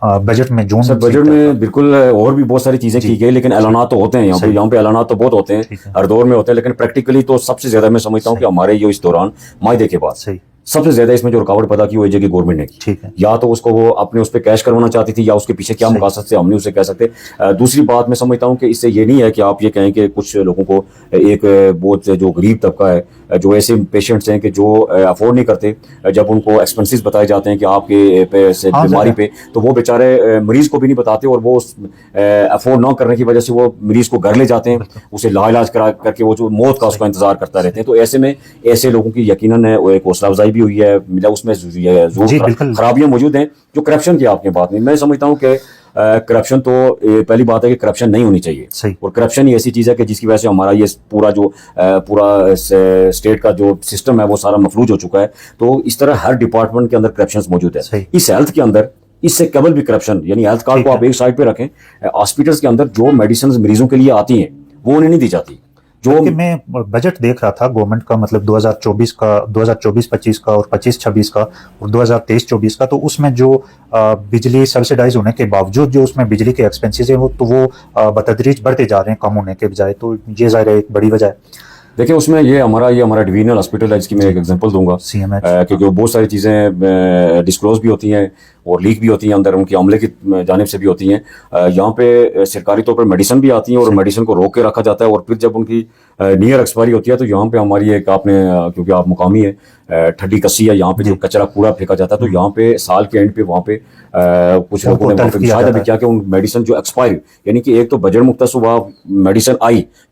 बजट में जून बजट में बिल्कुल और भी बहुत सारी चीजें की गई, लेकिन ऐलानात तो होते हैं यहाँ पे ऐलानात तो बहुत होते हैं, हर दौर में होते हैं, लेकिन प्रैक्टिकली तो सबसे ज्यादा मैं समझता हूँ कि हमारे ये इस दौरान मायदे के बाद सबसे ज्यादा इसमें जो रुकावट पैदा की वो की गवर्नमेंट ने की। ठीक है। या तो उसको वो अपने उस पर कैश करवाना चाहती थी, या उसके पीछे क्या मकासद से हमने उसे कह सकते। दूसरी बात मैं समझता हूँ कि इससे ये नहीं है कि आप ये कहें कि कुछ लोगों को एक बहुत जो गरीब तबका है, जो ऐसे पेशेंट्स हैं कि जो अफोर्ड नहीं करते, जब उनको एक्सपेंसेस बताए जाते हैं कि आपके बीमारी पे, तो वो बेचारे मरीज को भी नहीं बताते, और वो अफोर्ड ना करने की वजह से वो मरीज को घर ले जाते हैं, उसे लाइलाज करा करके वो जो मौत का उसका इंतजार करता रहते हैं। तो ऐसे में ऐसे लोगों की यकीनन एक हौसला अफजाई भी हुई है, मिला उसमें खराबियां मौजूद हैं। जो करप्शन की आपने बात नहीं, मैं समझता हूँ कि करप्शन तो पहली बात है कि करप्शन नहीं होनी चाहिए, और करप्शन ही ऐसी चीज है कि जिसकी वजह से हमारा ये पूरा स्टेट का जो सिस्टम है वो सारा मफलूज हो चुका है। तो इस तरह हर डिपार्टमेंट के अंदर करप्शन मौजूद है। इस हेल्थ के अंदर इससे केवल भी करप्शन, यानी हेल्थ कार्ड को आप एक साइड पे रखें, हॉस्पिटल्स के अंदर जो मेडिसिन मरीजों के लिए आती हैं वो उन्हें नहीं दी जाती। जो मैं बजट देख रहा था गवर्नमेंट का, मतलब 2024-25 का और 25-26 का और 2023-24 का, तो उसमें जो बिजली सब्सिडाइज होने के बावजूद जो उसमें बिजली के एक्सपेंसेस हैं वो बतदरीज बढ़ते जा रहे हैं कम होने के बजाय। तो ये ज़ाहिर है एक बड़ी वजह है। देखिए, उसमें ये हमारा डिवीजनल हॉस्पिटल है, जिसकी मैं एक एग्जांपल दूंगा, क्योंकि बहुत सारी चीज़ें डिस्क्लोज भी होती हैं और लीक भी होती हैं, अंदर उनकी अमले की जानिब से भी होती हैं। यहाँ पे सरकारी तौर पर मेडिसिन भी आती हैं और मेडिसिन को रोक के रखा जाता है, और फिर जब उनकी नियर एक्सपायरी होती है तो यहाँ पे हमारी एक क्योंकि आप मुकामी है, ठड्डी कस्सी है, यहाँ पे जो कचरा कूड़ा फेंका जाता है, तो यहाँ पे साल के एंड पे वहाँ पे कुछ लोगों ने मुशाहिदा भी किया कि उन मेडिसिन जो एक्सपायरी, यानी कि एक तो बजट मुख्तस हुआ, मेडिसिन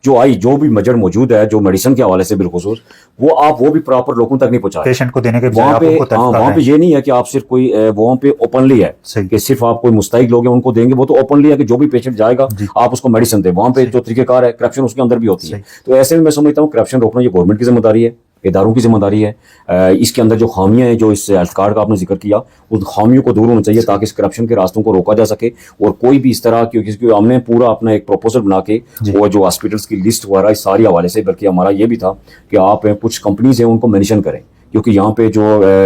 जो भी बजट मौजूद है, जो मेडिसिन के हवाले से बिलखुसूस, वो भी प्रॉपर लोगों तक नहीं पहुंचा रहे। पेशेंट को देने के बजाय वहाँ आप पे उनको तलब कर वहाँ रहे पे हैं। ये नहीं है कि आप सिर्फ कोई वहाँ पे ओपनली है सही। कि सिर्फ आप कोई मुस्तहिक लोग हैं उनको देंगे, वो तो ओपनली है कि जो भी पेशेंट जाएगा जी। आप उसको मेडिसिन दें। वहाँ पे सही। जो तरीकेकार है करप्शन उसके अंदर भी होती है। सही। तो ऐसे में मैं समझता हूँ करप्शन रोकना ये गवर्नमेंट की जिम्मेदारी है, इदारों की जिम्मेदारी है। इसके अंदर जो खामियां हैं जो इस हेल्थ कार्ड का आपने जिक्र किया, उन खामियों को दूर होना चाहिए ताकि इस करप्शन के रास्तों को रोका जा सके। और कोई भी इस तरह क्योंकि हमने पूरा अपना एक प्रपोजल बना के जी। वो जो हॉस्पिटल्स की लिस्ट वगैरह इस सारी हवाले से, बल्कि हमारा ये भी था कि आप कुछ कंपनीज हैं उनको मेंशन करें, क्योंकि यहाँ पे जो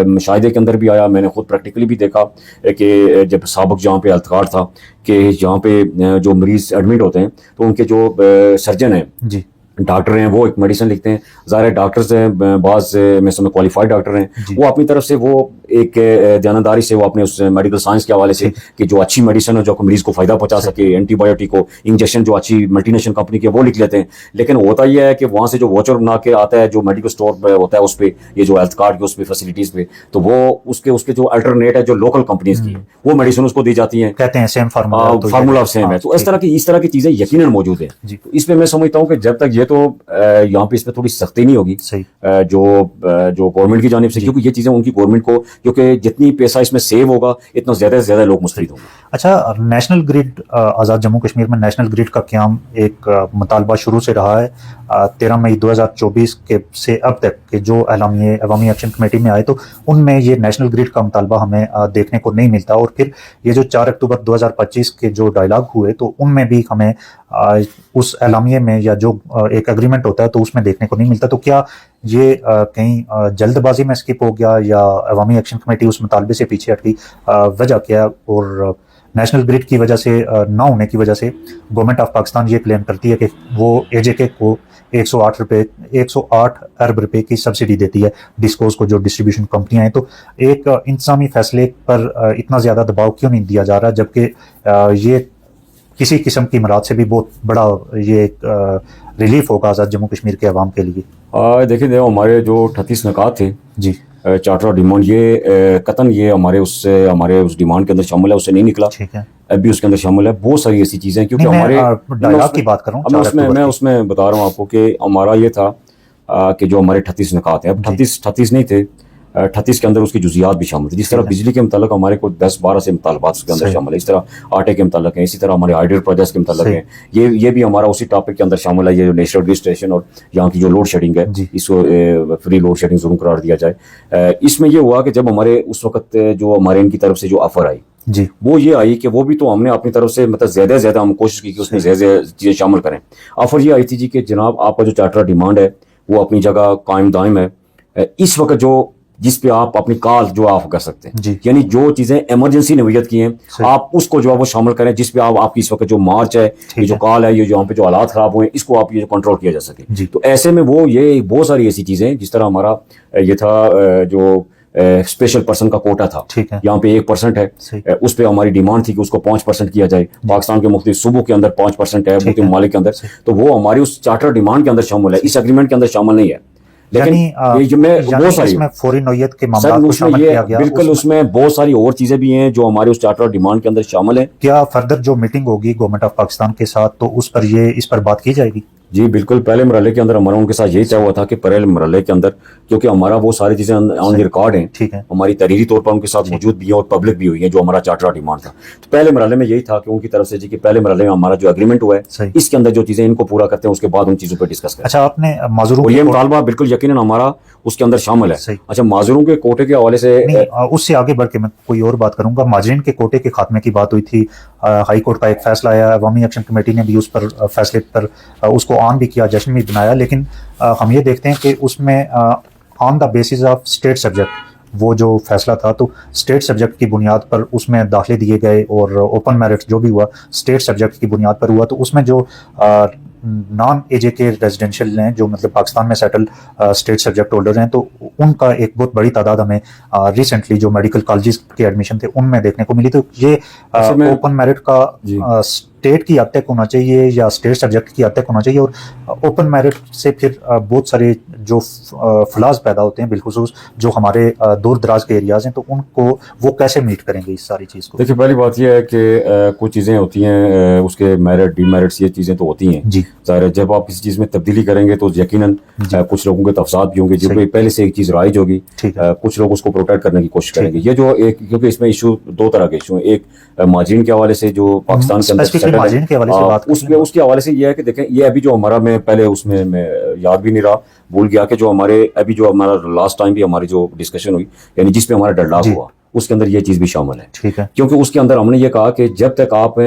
मुशाहिदे के अंदर भी आया, मैंने खुद प्रैक्टिकली भी देखा कि जब साबिक जहाँ पे हेल्थ कार्ड था कि यहाँ पे जो मरीज एडमिट होते हैं तो उनके जो सर्जन हैं, जी। डॉक्टर हैं, वो एक मेडिसिन लिखते हैं। ज़ाहिर डॉक्टर्स हैं, बाज़ में समय क्वालिफाइड डॉक्टर हैं, वो अपनी तरफ से वो एक दयानतदारी से वो अपने उस मेडिकल साइंस के हवाले से कि जो अच्छी मेडिसिन है जो मरीज को फायदा पहुंचा सके, एंटीबायोटिक को इंजेक्शन जो अच्छी मल्टीनेशनल कंपनी के वो लिख लेते हैं। लेकिन होता यह है कि वहाँ से जो वॉचर बना के आता है जो मेडिकल स्टोर होता है उस पर, ये जो हेल्थ कार्ड के उस पर फैसिलिटीज़ पे, तो वो उसके जो अल्टरनेट है जो लोकल कंपनीज की वो मेडिसिन उसको दी जाती है, कहते हैं सेम फार्मूला सेम है। तो इस तरह की चीज़ें यकीनन मौजूद है। तो इस पर मैं समझता हूँ कि जब तक ये तो यहाँ पे इस पर थोड़ी सख्ती नहीं होगी जो गवर्नमेंट की जानिब से, क्योंकि ये चीज़ें उनकी गवर्नमेंट को, क्योंकि जितनी पैसा इसमें सेव होगा इतना ज़्यादा से ज़्यादा लोग मुस्तफीद होंगे। अच्छा, नेशनल ग्रिड, आज़ाद जम्मू कश्मीर में नेशनल ग्रिड का क़याम एक मुतालबा शुरू से रहा है। 13 मई 2024 के से अब तक के जो एलामिये अवामी एक्शन कमेटी में आए तो उनमें ये नेशनल ग्रिड का मुतालबा हमें देखने को नहीं मिलता। और फिर ये जो 4 अक्टूबर 2025 के जो डायलॉग हुए तो उनमें भी हमें उस एलामिये में या जो एक एग्रीमेंट होता है तो उसमें देखने को नहीं मिलता। तो क्या ये कहीं जल्दबाजी में स्किप हो गया या अवामी एक्शन कमेटी उस मुतालबे से पीछे हट गई? वजह क्या? और नेशनल ग्रिड की वजह से ना होने की वजह से गवर्नमेंट ऑफ पाकिस्तान ये क्लेम करती है कि वो एजेके को 108 अरब रुपए की सब्सिडी देती है डिस्कोस को, जो डिस्ट्रीब्यूशन कंपनियां हैं। तो एक इंतजामी फैसले पर इतना ज़्यादा दबाव क्यों नहीं दिया जा रहा, जबकि ये किसी किस्म की मराद से भी बहुत बड़ा ये रिलीफ होगा आज़ाद जम्मू कश्मीर के अवाम के लिए? देखिए हमारे जो 38 नकात थे जी, चार्टर ऑफ डिमांड, ये कतन ये हमारे उस डिमांड के अंदर शामिल है, उससे नहीं निकला। ठीक है, अभी उसके अंदर शामिल है बहुत सारी ऐसी चीजें, क्योंकि हमारे डायलॉग की बात करूं, मैं उसमें बता रहा हूँ आपको कि हमारा ये था कि जो हमारे 38 नकात हैं, अब 38 नहीं थे, 38 के अंदर उसकी जुजियात भी शामिल थी। जिस तरह बिजली के मुतालिक हमारे को 10-12 से मुतालबात उसके अंदर शामिल है, इस तरह आटे के मुतालिक है, इसी तरह हमारे हाइड्रो प्रोजेक्ट्स के मुतालिक है, ये भी हमारा उसी टॉपिक के अंदर शामिल है। ये जो नेशनल ग्रिड स्टेशन और यहाँ की जो लोड शेडिंग है, इसको फ्री लोड शेडिंग जरूर करार दिया जाए। इसमें यह हुआ कि जब हमारे उस वक्त जो हमारे इनकी तरफ से जो ऑफर आई जी, वो ये आई कि वो भी तो हमने अपनी तरफ से मतलब ज्यादा से ज्यादा हम कोशिश की कि उसमें ज्यादा चीजें शामिल करें। ऑफर ये आई थी जी कि जनाब आपका जो चार्टर डिमांड है वो अपनी जगह कायम दायम है, इस वक्त जो जिस पे आप अपनी कॉल जो आप कर सकते हैं, यानी जो चीजें इमरजेंसी नवीयत की हैं आप उसको जो है वो शामिल करें, जिस पे आप आपकी इस वक्त जो मार्च है, ये जो कॉल है, ये जो यहाँ पे जो हालात खराब हुए इसको आप ये जो कंट्रोल किया जा सके। तो ऐसे में वो ये बहुत सारी ऐसी चीजें, जिस तरह हमारा ये था जो स्पेशल पर्सन का कोटा था, यहाँ पे 1% है, उस पर हमारी डिमांड थी कि उसको 5% किया जाए। पाकिस्तान के मुख्तलिफ सूबों के अंदर 5% है, मुख्तलिफ ममालिक के अंदर, तो वो हमारी उस चार्टर डिमांड के अंदर शामिल है, इस एग्रीमेंट के अंदर शामिल नहीं है। लेकिन बहुत सारी फौरी नौयत के मामलों को शामिल किया गया, बिल्कुल उसमें बहुत सारी और चीजें भी हैं जो हमारे उस चार्टर डिमांड के अंदर शामिल है। क्या फर्दर जो मीटिंग होगी गवर्नमेंट ऑफ पाकिस्तान के साथ तो उस पर इस पर बात की जाएगी? जी बिल्कुल, पहले मरहले के अंदर हमारा उनके साथ यही तय हुआ था कि पहले मरहले के अंदर, क्योंकि हमारा वो सारी चीजें ऑन द रिकॉर्ड हैं, ठीक है, हमारी तहरीरी तौर पर उनके साथ मौजूद भी है और पब्लिक भी हुई है, जो हमारा चार्टर डिमांड था। तो पहले मरहले में यही था कि उनकी तरफ से जी कि पहले मरहले में हमारा जो एग्रीमेंट हुआ है इसके अंदर जो चीजें इनको पूरा करते हैं उसके बाद उन चीजों पर डिस्कस करें। अच्छा, आपने माजूरों ये मुतालबा बिल्कुल यकीनन हमारा उसके अंदर शामिल है। अच्छा, माजूरों के कोटे के हवाले से उससे आगे बढ़ के मैं कोई और बात करूंगा। माजरीन के कोटे के खात्मे की बात हुई थी, हाई कोर्ट का एक फैसला आया, अवामी एक्शन कमेटी ने भी उस पर फैसले पर उसको ऑन भी किया, जश्न भी बनाया, लेकिन हम ये देखते हैं कि उसमें on the basis of state subject वो जो फैसला था, तो स्टेट सब्जेक्ट की बुनियाद पर उसमें दाखिले दिए गए और ओपन मेरिट जो भी हुआ स्टेट सब्जेक्ट की बुनियाद पर हुआ। तो उसमें जो नॉन एजे के रेजिडेंशियल हैं, जो मतलब पाकिस्तान में सेटल स्टेट सब्जेक्ट होल्डर हैं, तो उनका एक बहुत बड़ी तादाद हमें रिसेंटली जो मेडिकल कॉलेजेस के एडमिशन थे उनमें देखने को मिली। तो ये ओपन मेरिट का स्टेट की हद तक होना चाहिए या स्टेट सब्जेक्ट की हद तक होना चाहिए? और ओपन मेरिट से फिर बहुत सारे जो फ्लाज पैदा होते हैं बिलखुसूस जो हमारे दूर दराज के एरियाज़ हैं, तो उनको वो कैसे मीट करेंगे इस सारी चीज़ को? देखिए, पहली बात यह है कि कुछ चीज़ें होती हैं, उसके मेरिट डीमेरिट्स ये चीज़ें तो होती हैं जी। ज़ाहिर है, जब आप किसी चीज़ में तब्दीली करेंगे तो यकीनन कुछ लोगों के तफसात भी होंगे, जो सही। पहले से एक चीज़ राइज होगी, ठीक है। कुछ लोग उसको प्रोटेक्ट करने की कोशिश ठीक करेंगे। ये जो एक, क्योंकि इसमें इशू दो तरह के इशू हैं, एक माजरीन के हवाले से जो पाकिस्तान के अंदर स्पेसिफिकली settled है, माजरीन के हवाले से बात उसके उसके हवाले से ये है कि देखें, ये अभी जो हमारा, मैं पहले उसमें मैं याद भी नहीं रहा, भूल गया कि जो हमारे अभी जो हमारा लास्ट टाइम भी हमारी जो डिस्कशन हुई, यानी जिसमें हमारा डेडलॉक जी। हुआ, उसके अंदर ये चीज़ भी शामिल है। ठीक है। क्योंकि उसके अंदर हमने ये कहा कि जब तक आप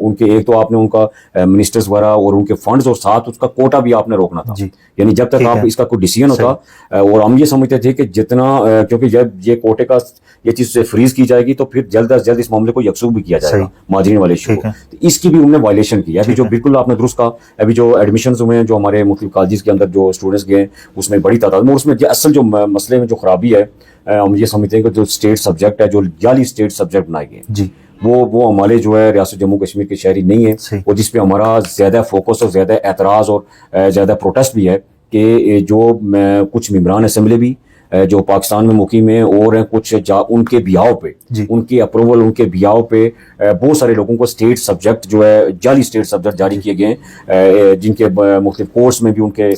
उनके, एक तो आपने उनका मिनिस्टर्स वगैरह और उनके फंड्स और साथ उसका कोटा भी आपने रोकना था, जी। यानी जब तक ठीक आप है। इसका कोई डिसीजन होता, और हम ये समझते थे कि जितना क्योंकि जब ये कोटे का ये चीज़ से फ्रीज की जाएगी तो फिर जल्द अज जल्द इस मामले को यकसूख भी किया जाएगा, माजरीन वाले इशू ठीक को। है। तो इसकी भी उन्होंने वायलेशन की। अभी ठीक जो है। बिल्कुल आपने दुरुस्त कहा, अभी जो एडमिशन हुए हैं जो हमारे मुख्तलिफ कॉलेजेस के अंदर जो स्टूडेंट्स गए हैं, उसमें बड़ी तादाद में, उसमें असल जो मसले में जो खराबी है, हम ये समझते हैं कि जो स्टेट सब्जेक्ट है, जो जाली स्टेट सब्जेक्ट बनाए गए जी। वो हमारे जो है रियासत जम्मू कश्मीर के शहरी नहीं है, और जिस पे हमारा ज़्यादा फोकस और ज़्यादा एतराज़ और ज़्यादा प्रोटेस्ट भी है कि जो कुछ मेंबरान असम्बली भी जो पाकिस्तान में मुकीम है और हैं कुछ उनके बिहाव पे, उनकी अप्रूवल, उनके बिहाव पे बहुत सारे लोगों को स्टेट सब्जेक्ट जो है जाली स्टेट सब्जेक्ट जारी किए गए हैं, जिनके मुख्तलिफ कोर्स में भी उनके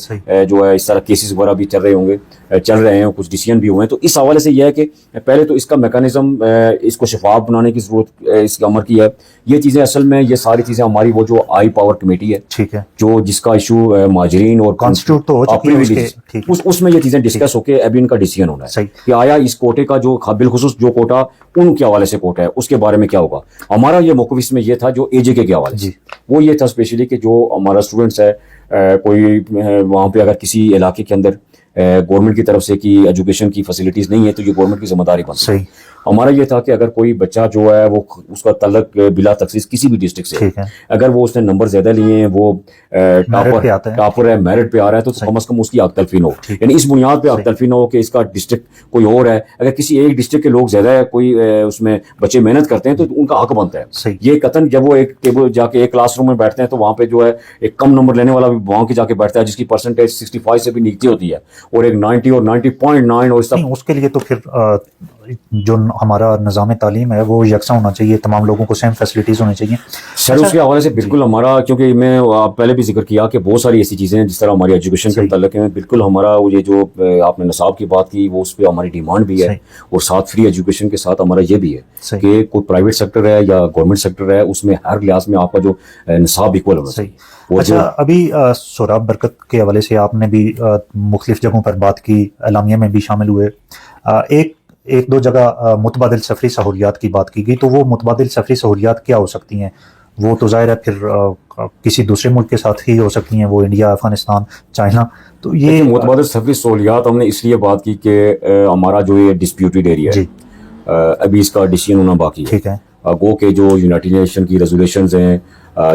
जो है इस तरह केसेस वगैरह भी चल रहे हैं, कुछ डिसीजन भी हुए हैं। तो इस हवाले से यह है कि पहले तो इसका मैकेनिज्म, इसको शफाफ बनाने की जरूरत इसके अमर की है। ये चीज़ें असल में, ये सारी चीज़ें हमारी वो जो आई पावर कमेटी है, ठीक है, जो जिसका इशू माजरीन और कॉन्स्टिट्यूट तो हो चुकी है, उसमें ये चीज़ें डिस्कस होकर अभी इनका डिसीजन होना है कि आया इस कोटे का जो बिलखुसूस जो कोटा उनके हवाले से कोटा है, उसके बारे में क्या होगा। हमारा ये मौक़िफ़ इसमें ये था जो एजेके के हवाले से, वो ये था स्पेशली कि जो हमारा स्टूडेंट्स है, कोई वहाँ पे अगर किसी इलाके के अंदर गवर्नमेंट की तरफ से की एजुकेशन की फैसिलिटीज़ नहीं है तो ये गवर्नमेंट की जिम्मेदारी बनती है। हमारा ये था कि अगर कोई बच्चा जो है वो उसका तल्लक बिला तखसीस किसी भी डिस्ट्रिक्ट से, अगर वो उसने नंबर ज्यादा लिए हैं, वो टॉपर है, मेरिट पे आ रहा है, तो कम अज कम उसकी आग तलफी न हो, यानी इस बुनियाद पे आग तलफी न हो कि इसका डिस्ट्रिक्ट कोई और है। अगर किसी एक डिस्ट्रिक्ट के लोग ज्यादा है, कोई उसमें बच्चे मेहनत करते हैं तो उनका हक बनता है। ये कतन जब वो एक टेबल जाके एक क्लासरूम में बैठते हैं तो वहाँ पे जो है एक कम नंबर लेने वाला भी वहाँ के जाके बैठता है जिसकी परसेंटेज 65 से भी नीचे होती है, और एक 90 और 90.9 और सब। उसके लिए तो फिर जो हमारा निज़ाम तालीम है वो यकसा होना चाहिए, तमाम लोगों को सेम फैसिलिटीज़ होनी चाहिए सर। उसके हवाले से बिल्कुल हमारा, क्योंकि मैं पहले भी जिक्र किया कि बहुत सारी ऐसी चीज़ें हैं जिस तरह हमारी एजुकेशन के मुताल्लिक़ हैं, बिल्कुल हमारा ये जो आपने निसाब की बात की वो उस पर हमारी डिमांड भी है, और साथ फ्री एजुकेशन के साथ हमारा ये भी है कि कोई प्राइवेट सेक्टर है या गवर्नमेंट सेक्टर है, उसमें हर लिहाज में आपका जो निसाब इक्वल होना चाहिए। अच्छा, अभी सोराब बरकत के हवाले से आपने भी मुख्तलिफ जगहों पर बात की, एलामिया में भी शामिल हुए, एक दो जगह मुतबादिल सफरी सहूलियात की बात की गई, तो वो मुतबादिल सफरी सहूलियात क्या हो सकती हैं? वो तो ज़ाहिर है फिर किसी दूसरे मुल्क के साथ ही हो सकती हैं, वो इंडिया, अफगानिस्तान, चाइना। तो ये मुतबादिल सफरी सहूलियात हमने इसलिए बात की कि हमारा जो ये डिस्प्यूटेड एरिया है, अभी इसका डिसीजन होना बाकी है। ठीक है। गो के जो यूनाइटेड नेशन की रेजोल्यूशंस हैं,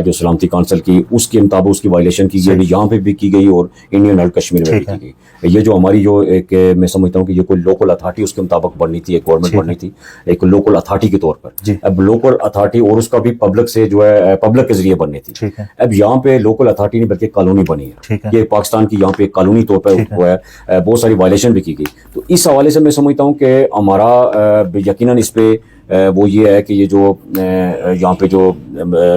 जो सलामती काउंसिल की, उसके मुताबिक उसकी वायलेशन की गई, यहाँ पे भी की गई और इंडियन हेल्थ कश्मीर में भी की गई। ये जो हमारी जो एक, मैं समझता हूँ कि ये कोई लोकल अथॉरिटी उसके मुताबिक बननी थी, एक गवर्नमेंट बननी थी एक लोकल अथॉरिटी के तौर पर। अब लोकल अथॉरिटी और उसका भी पब्लिक से जो है पब्लिक के जरिए बननी थी। अब यहाँ पे लोकल अथॉरिटी नहीं बल्कि कॉलोनी बनी है, ये पाकिस्तान की यहाँ पे एक कॉलोनी तौर पर हुआ है, बहुत सारी वायलेशन भी की गई। तो इस हवाले से मैं समझता हूँ कि हमारा यकीनन इस पे वो ये है कि ये जो यहाँ पे जो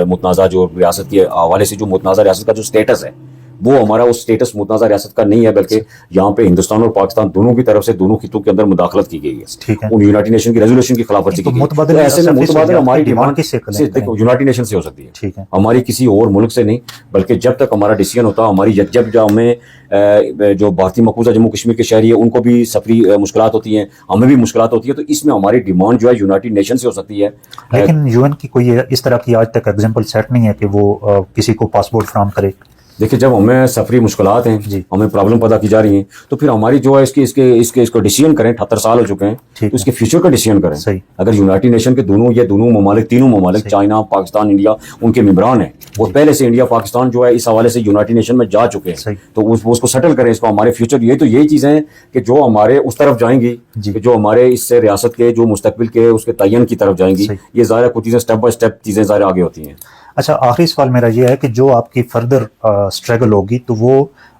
मुतनाज़ा जो रियासत के हवाले से जो मुतनाज़ा रियासत का जो स्टेटस है, वो हमारा उस स्टेटस मुतनाज़ा रियासत का नहीं है, बल्कि यहाँ पे हिंदुस्तान और पाकिस्तान दोनों की तरफ से दोनों खितों के अंदर मुदाखलत की गई है, उन यूनाइटेड नेशन की रेजोल्यूशन की खिलाफवर्जी की गई है। ऐसे में मुतबादिल हमारी डिमांड देखो यूनाइटेड नेशन से हो सकती है, हमारी किसी और मुल्क से नहीं, बल्कि जब तक हमारा डिसीजन होता है, हमारी जब हमें जो भारतीय मकबूजा जम्मू कश्मीर के शहरी है उनको भी सफरी मुश्किलात होती हैं, हमें भी मुश्किलात होती है, तो इसमें हमारी डिमांड जो है यूनाइटेड नेशन से हो सकती है। लेकिन यूएन की कोई इस तरह की आज तक एग्जाम्पल सेट नहीं है कि वो किसी को पासपोर्ट फराहम करे। देखिए, जब हमें सफरी मुश्किलात हैं, हमें प्रॉब्लम पता की जा रही हैं, तो फिर हमारी जो है इसको डिसीजन करें। 78 साल हो चुके हैं, तो इसके फ्यूचर का डिसीजन करें। अगर यूनाइटेड नेशन के दोनों ममालिक, तीनों ममालिक, चाइना, पाकिस्तान, इंडिया, उनके मेंबरान हैं, और पहले से इंडिया पाकिस्तान जो है इस हवाले से यूनाइटेड नेशन में जा चुके हैं, तो उसको सेटल करें, इसको हमारे फ्यूचर। ये तो यही चीज़ें हैं कि जो हमारे उस तरफ जाएंगी, जो हमारे इससे रियासत के जो मुस्तकबिल के उसके तयन की तरफ जाएंगी। ये ज़ाहिर कुछ चीज़ें स्टेप बाय स्टेप चीज़ें ज़ाहिर आगे होती हैं। अच्छा, आखिरी सवाल मेरा ये है कि जो आपकी फर्दर स्ट्रगल होगी तो वो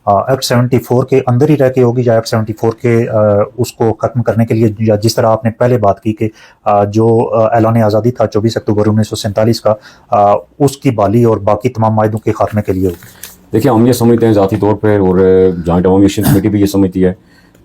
एक्ट 74 के अंदर ही रह के होगी, या एक्ट 74 के उसको ख़त्म करने के लिए, या जिस तरह आपने पहले बात की कि जो ऐलान आज़ादी था 24 अक्टूबर 1947 का, उसकी बाली और बाकी तमाम मायदों के खात्मे के लिए होगी? देखिए, हम ये समझते हैं ज़ाती तौर पर, और जॉइंट अवामी एक्शन कमेटी भी ये समझती है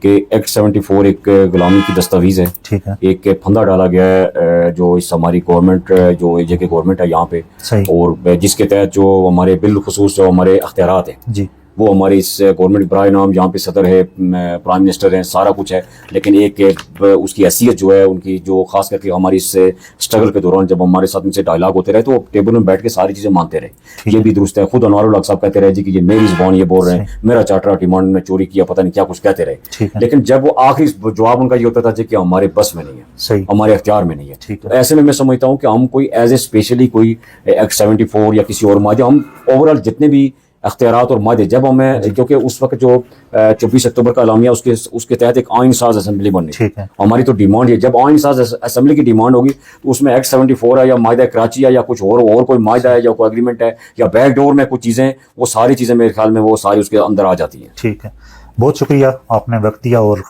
कि एक्ट 74 एक गुलामी की दस्तावेज़ है। ठीक है, एक फंदा डाला गया है जो इस हमारी गवर्नमेंट, जो ये कि गवर्नमेंट है यहाँ पे, सही, और जिसके तहत जो हमारे बिलखुसूस जो हमारे अख्तियारात हैं जी, वो हमारे इस गवर्नमेंट बराए नाम, यहाँ पे सदर है, प्राइम मिनिस्टर हैं, सारा कुछ है। लेकिन एक उसकी हैसियत जो है उनकी, जो खास करके हमारी इस स्ट्रगल के दौरान जब हमारे साथ उनसे डायलॉग होते रहे तो वो टेबल में बैठ के सारी चीज़ें मानते रहे। ये भी दुरुस्त है। खुद अनवारुल हक साहब कहते रहे जी कि ये मेरी ज़बान, ये बोल रहे हैं, मेरा चार्टर डिमांड में चोरी किया, पता नहीं क्या कुछ कहते रहे। लेकिन जब वो आखिरी जवाब उनका ये होता था जी कि हमारे बस में नहीं है, सही, हमारे अख्तियार में नहीं है। ठीक है, तो ऐसे में मैं समझता हूँ कि हम कोई एज ए स्पेशली कोई एक्ट 74 या किसी और मादे, हम ओवरऑल जितने भी अख्तियारात और मादे, जब हमें, क्योंकि उस वक्त जो 24 अक्टूबर का एलामिया, उसके तहत एक आइन साज असेंबली बननी, ठीक है, हमारी तो डिमांड है। जब आइन साज असेंबली की डिमांड होगी तो उसमें एक्ट 74 है, या मायदा कराची है, या कुछ और कोई मायदा है, या कोई एग्रीमेंट है, या बैकडोर में कुछ चीज़ें, वो सारी चीज़ें मेरे ख्याल में वो सारी उसके अंदर आ जाती हैं। ठीक है। बहुत शुक्रिया, आपने वक्त दिया और